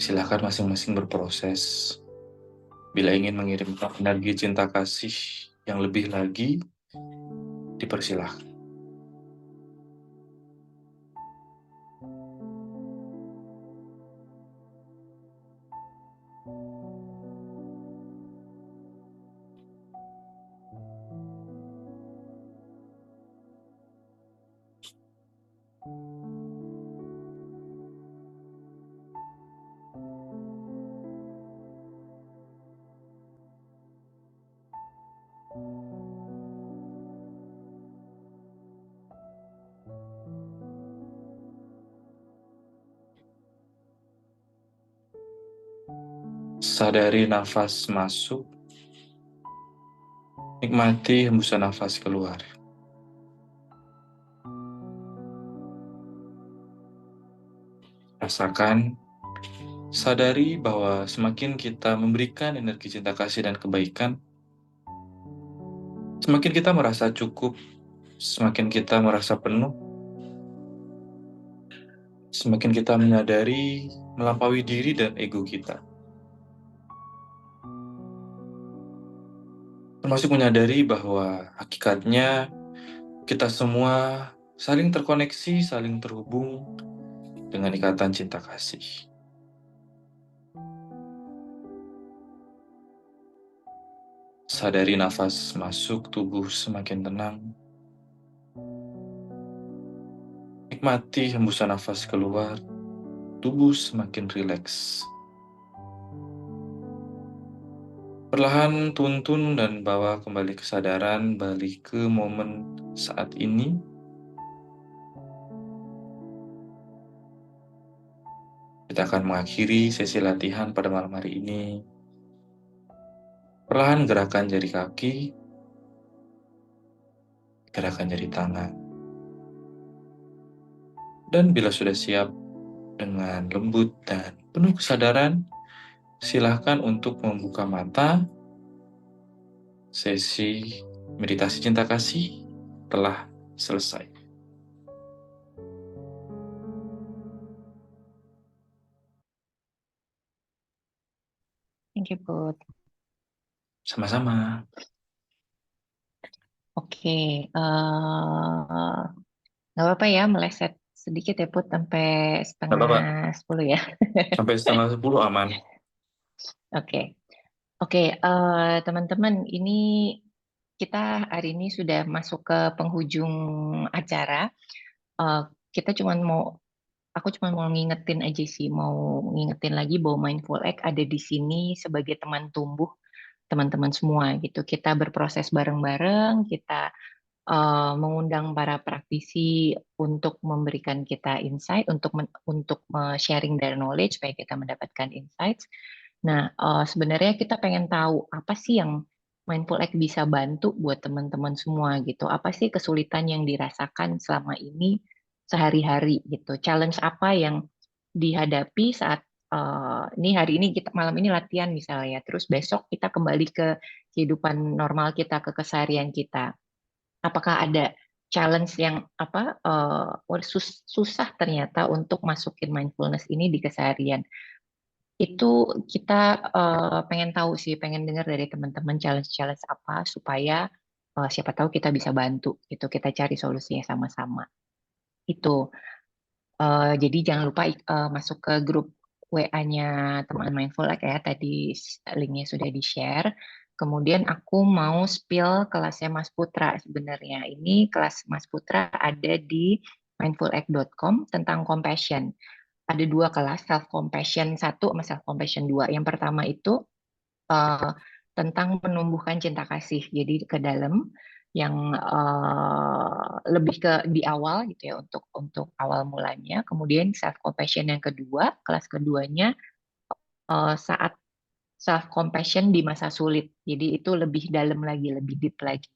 Silakan masing-masing berproses. Bila ingin mengirimkan energi cinta kasih yang lebih lagi, dipersilahkan. Sadari nafas masuk, nikmati hembusan nafas keluar. Rasakan, sadari bahwa semakin kita memberikan energi cinta kasih dan kebaikan, semakin kita merasa cukup, semakin kita merasa penuh, semakin kita menyadari melampaui diri dan ego kita. Termasuk menyadari bahwa hakikatnya kita semua saling terkoneksi, saling terhubung dengan ikatan cinta kasih. Sadari nafas masuk, tubuh semakin tenang. Nikmati hembusan nafas keluar, tubuh semakin rileks. Perlahan tuntun dan bawa kembali kesadaran, balik ke momen saat ini. Kita akan mengakhiri sesi latihan pada malam hari ini. Perlahan gerakan jari kaki, gerakan jari tangan. Dan bila sudah siap dengan lembut dan penuh kesadaran, silahkan untuk membuka mata. Sesi meditasi cinta kasih telah selesai. Thank you, Put. Sama-sama. Oke, nggak apa-apa ya meleset sedikit ya Put, sampai Nggak apa-apa, 9:30 ya. sampai 9:30 aman. Oke, oke, teman-teman, ini kita hari ini sudah masuk ke penghujung acara. Eh, kita aku cuma mau ngingetin aja sih, mau ngingetin lagi bahwa Mindful Egg ada di sini sebagai teman tumbuh teman-teman semua gitu. Kita berproses bareng-bareng, kita mengundang para praktisi untuk memberikan kita insight, untuk sharing their knowledge supaya kita mendapatkan insights. Nah, sebenarnya kita pengen tahu apa sih yang Mindful Egg bisa bantu buat teman-teman semua gitu. Apa sih kesulitan yang dirasakan selama ini sehari-hari gitu. Challenge apa yang dihadapi saat ini hari ini kita malam ini latihan misalnya, terus besok kita kembali ke kehidupan normal kita, ke keseharian kita. Apakah ada challenge yang susah ternyata untuk masukin mindfulness ini di keseharian. Itu kita pengen tahu sih, pengen dengar dari teman-teman challenge-challenge apa supaya siapa tahu kita bisa bantu gitu, kita cari solusinya sama-sama. Itu. Jadi jangan lupa masuk ke grup WA-nya teman Mindful ya, tadi linknya sudah di-share. Kemudian aku mau spill kelasnya Mas Putra sebenarnya. Ini kelas Mas Putra ada di mindfulact.com tentang compassion. Ada 2 kelas, self compassion 1 sama self compassion 2. Yang pertama itu tentang menumbuhkan cinta kasih. Jadi ke dalam yang lebih ke di awal gitu ya, untuk awal mulanya. Kemudian self compassion yang kedua, kelas keduanya saat self compassion di masa sulit. Jadi itu lebih dalam lagi, lebih deep lagi.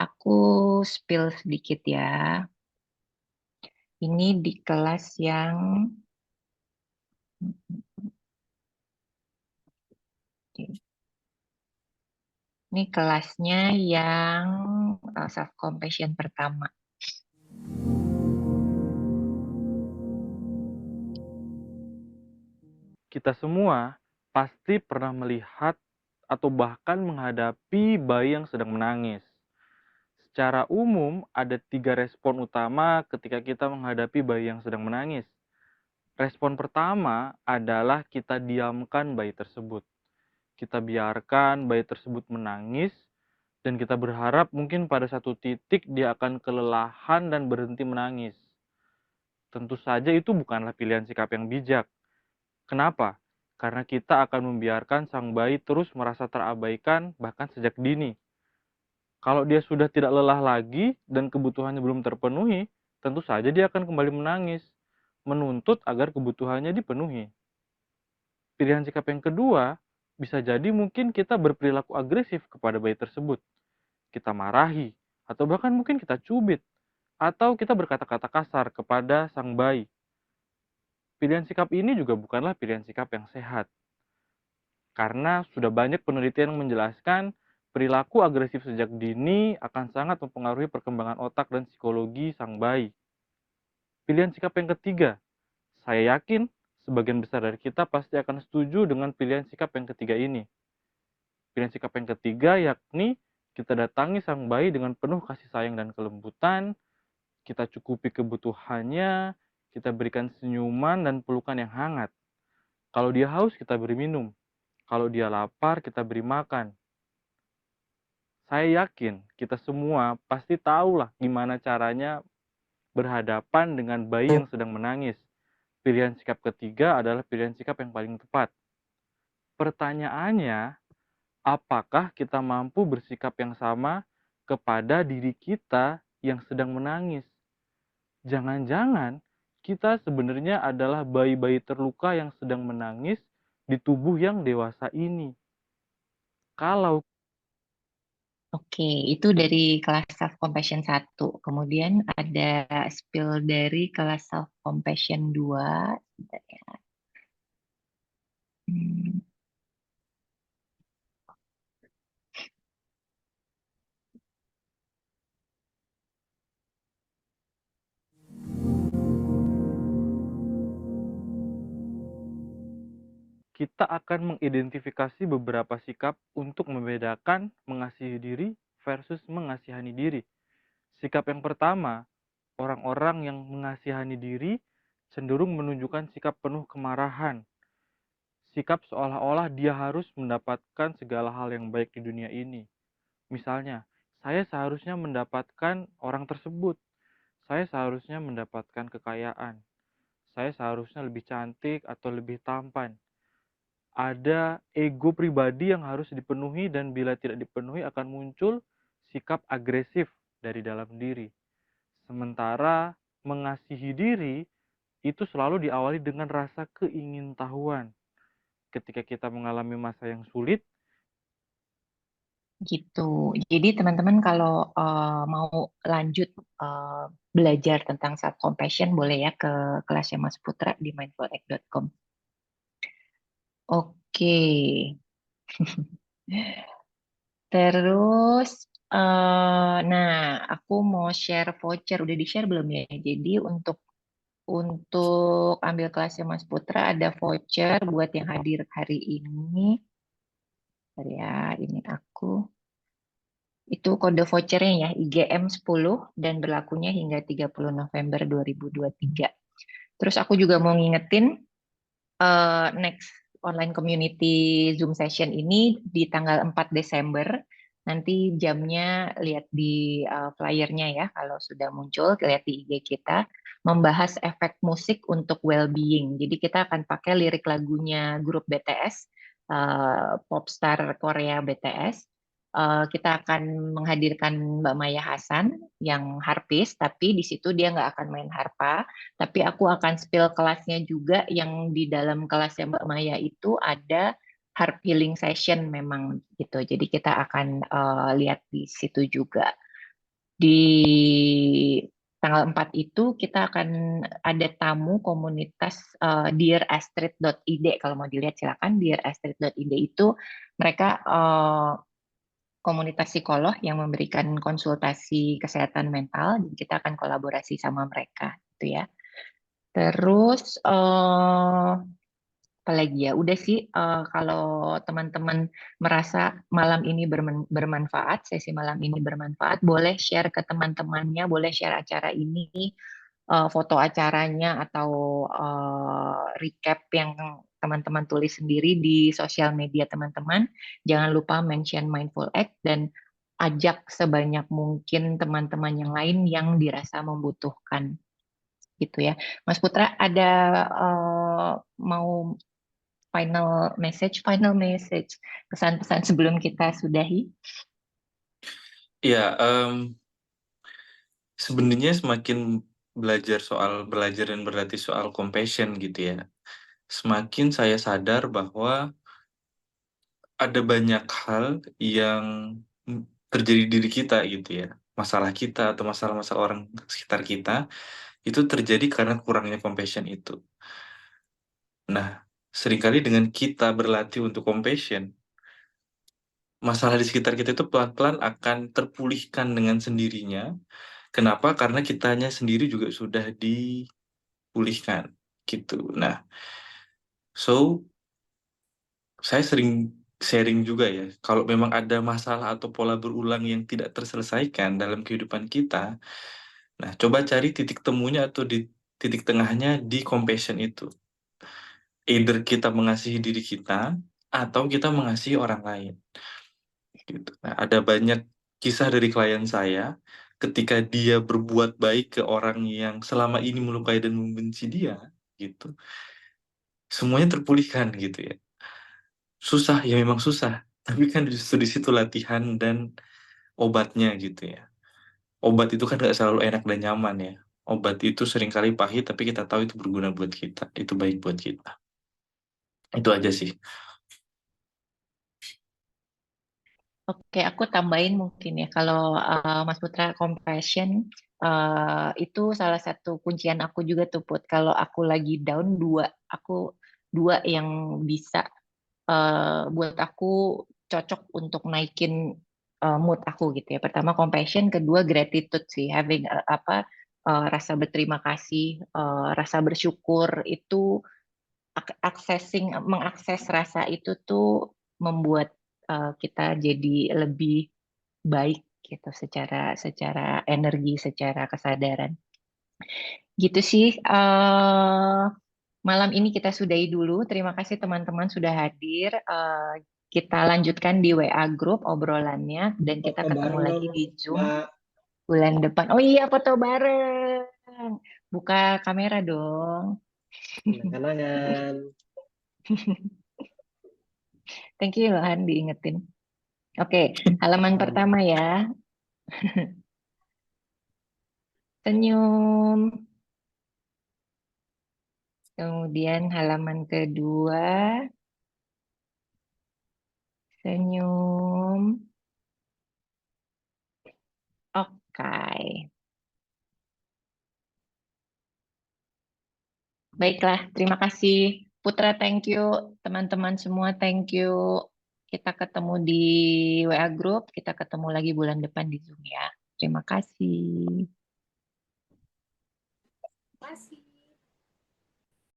Aku spill sedikit ya. Ini di kelas yang ini kelasnya yang self compassion pertama. Kita semua pasti pernah melihat atau bahkan menghadapi bayi yang sedang menangis. Secara umum, ada 3 respon utama ketika kita menghadapi bayi yang sedang menangis. Respon pertama adalah kita diamkan bayi tersebut. Kita biarkan bayi tersebut menangis, dan kita berharap mungkin pada satu titik dia akan kelelahan dan berhenti menangis. Tentu saja itu bukanlah pilihan sikap yang bijak. Kenapa? Karena kita akan membiarkan sang bayi terus merasa terabaikan bahkan sejak dini. Kalau dia sudah tidak lelah lagi dan kebutuhannya belum terpenuhi, tentu saja dia akan kembali menangis, menuntut agar kebutuhannya dipenuhi. Pilihan sikap yang kedua, bisa jadi mungkin kita berperilaku agresif kepada bayi tersebut. Kita marahi, atau bahkan mungkin kita cubit, atau kita berkata-kata kasar kepada sang bayi. Pilihan sikap ini juga bukanlah pilihan sikap yang sehat. Karena sudah banyak penelitian yang menjelaskan perilaku agresif sejak dini akan sangat mempengaruhi perkembangan otak dan psikologi sang bayi. Pilihan sikap yang ketiga, saya yakin sebagian besar dari kita pasti akan setuju dengan pilihan sikap yang ketiga ini. Pilihan sikap yang ketiga yakni kita datangi sang bayi dengan penuh kasih sayang dan kelembutan, kita cukupi kebutuhannya, kita berikan senyuman dan pelukan yang hangat. Kalau dia haus, kita beri minum. Kalau dia lapar, kita beri makan. Saya yakin kita semua pasti tahulah gimana caranya berhadapan dengan bayi yang sedang menangis. Pilihan sikap ketiga adalah pilihan sikap yang paling tepat. Pertanyaannya, apakah kita mampu bersikap yang sama kepada diri kita yang sedang menangis? Jangan-jangan kita sebenarnya adalah bayi-bayi terluka yang sedang menangis di tubuh yang dewasa ini. Kalau Oke, itu dari kelas self compassion 1. Kemudian ada spill dari kelas self compassion 2. Sebentar ya. Hmm, kita akan mengidentifikasi beberapa sikap untuk membedakan mengasihi diri versus mengasihani diri. Sikap yang pertama, orang-orang yang mengasihani diri cenderung menunjukkan sikap penuh kemarahan. Sikap seolah-olah dia harus mendapatkan segala hal yang baik di dunia ini. Misalnya, saya seharusnya mendapatkan orang tersebut. Saya seharusnya mendapatkan kekayaan. Saya seharusnya lebih cantik atau lebih tampan. Ada ego pribadi yang harus dipenuhi dan bila tidak dipenuhi akan muncul sikap agresif dari dalam diri. Sementara mengasihi diri itu selalu diawali dengan rasa keingintahuan. Ketika kita mengalami masa yang sulit, gitu. Jadi teman-teman kalau mau lanjut belajar tentang self compassion boleh ya ke kelasnya Mas Putra di mindfulact.com. Oke. Terus, nah aku aku mau share voucher. Udah di-share belum ya? Jadi untuk ambil kelasnya Mas Putra ada voucher buat yang hadir hari ini. Bentar ya, ini aku. Itu kode vouchernya ya, IGM 10 dan berlakunya hingga 30 November 2023. Terus aku juga mau ngingetin next online community Zoom session ini di tanggal 4 Desember. Nanti jamnya lihat di flyernya ya, kalau sudah muncul, lihat di IG kita, membahas efek musik untuk well-being. Jadi kita akan pakai lirik lagunya grup BTS, popstar Korea BTS. Kita akan menghadirkan Mbak Maya Hasan yang harpis, tapi di situ dia nggak akan main harpa, tapi aku akan spill kelasnya juga yang di dalam kelasnya Mbak Maya itu ada harp healing session memang gitu. Jadi kita akan lihat di situ juga. Di tanggal 4 itu kita akan ada tamu komunitas dearastrid.id. Kalau mau dilihat silakan, dearastrid.id itu mereka komunitas psikolog yang memberikan konsultasi kesehatan mental. Jadi kita akan kolaborasi sama mereka gitu ya. Terus apalagi ya, udah sih kalau teman-teman merasa malam ini bermanfaat, sesi malam ini bermanfaat, boleh share ke teman-temannya, boleh share acara ini, foto acaranya atau recap yang teman-teman tulis sendiri di sosial media teman-teman. Jangan lupa mention Mindful Act dan ajak sebanyak mungkin teman-teman yang lain yang dirasa membutuhkan gitu ya. Mas Putra ada mau final message, pesan-pesan sebelum kita sudahi? Ya, sebenarnya semakin belajar dan berlatih soal compassion gitu ya, semakin saya sadar bahwa ada banyak hal yang terjadi di diri kita gitu ya, masalah kita atau masalah-masalah orang sekitar kita itu terjadi karena kurangnya compassion itu. Nah, seringkali dengan kita berlatih untuk compassion, masalah di sekitar kita itu pelan-pelan akan terpulihkan dengan sendirinya. Kenapa? Karena kitanya sendiri juga sudah dipulihkan gitu. Nah, so saya sering sharing juga ya, kalau memang ada masalah atau pola berulang yang tidak terselesaikan dalam kehidupan kita, nah coba cari titik temunya atau di titik tengahnya di compassion itu. Either kita mengasihi diri kita atau kita mengasihi orang lain. Gitu. Nah, ada banyak kisah dari klien saya ketika dia berbuat baik ke orang yang selama ini melukai dan membenci dia, gitu. Semuanya terpulihkan gitu ya. Susah ya memang susah, tapi kan justru di situ latihan dan obatnya gitu ya. Obat itu kan nggak selalu enak dan nyaman ya. Obat itu seringkali pahit, tapi kita tahu itu berguna buat kita, itu baik buat kita. Itu aja sih. Oke, aku tambahin mungkin ya, kalau Mas Putra compassion itu salah satu kuncian aku juga tuh Put. Kalau aku lagi down dua yang bisa buat aku cocok untuk naikin mood aku gitu ya. Pertama compassion, kedua gratitude sih, having rasa berterima kasih, rasa bersyukur itu mengakses rasa itu tuh membuat kita jadi lebih baik gitu secara energi, secara kesadaran. Gitu sih. Malam ini kita sudahi dulu. Terima kasih teman-teman sudah hadir. Kita lanjutkan di WA Group obrolannya dan kita Foto ketemu bareng lagi dong, di Zoom Mbak. bulan depan. Oh iya, foto bareng. Buka kamera dong. Kenang-kenangan. Thank you Lohan diingetin. Oke, halaman pertama ya. Senyum. Kemudian halaman kedua. Senyum. Oke. Baiklah, terima kasih. Putra, thank you. Teman-teman semua, thank you. Kita ketemu di WA Group, kita ketemu lagi bulan depan di Zoom ya. Terima kasih. Terima kasih.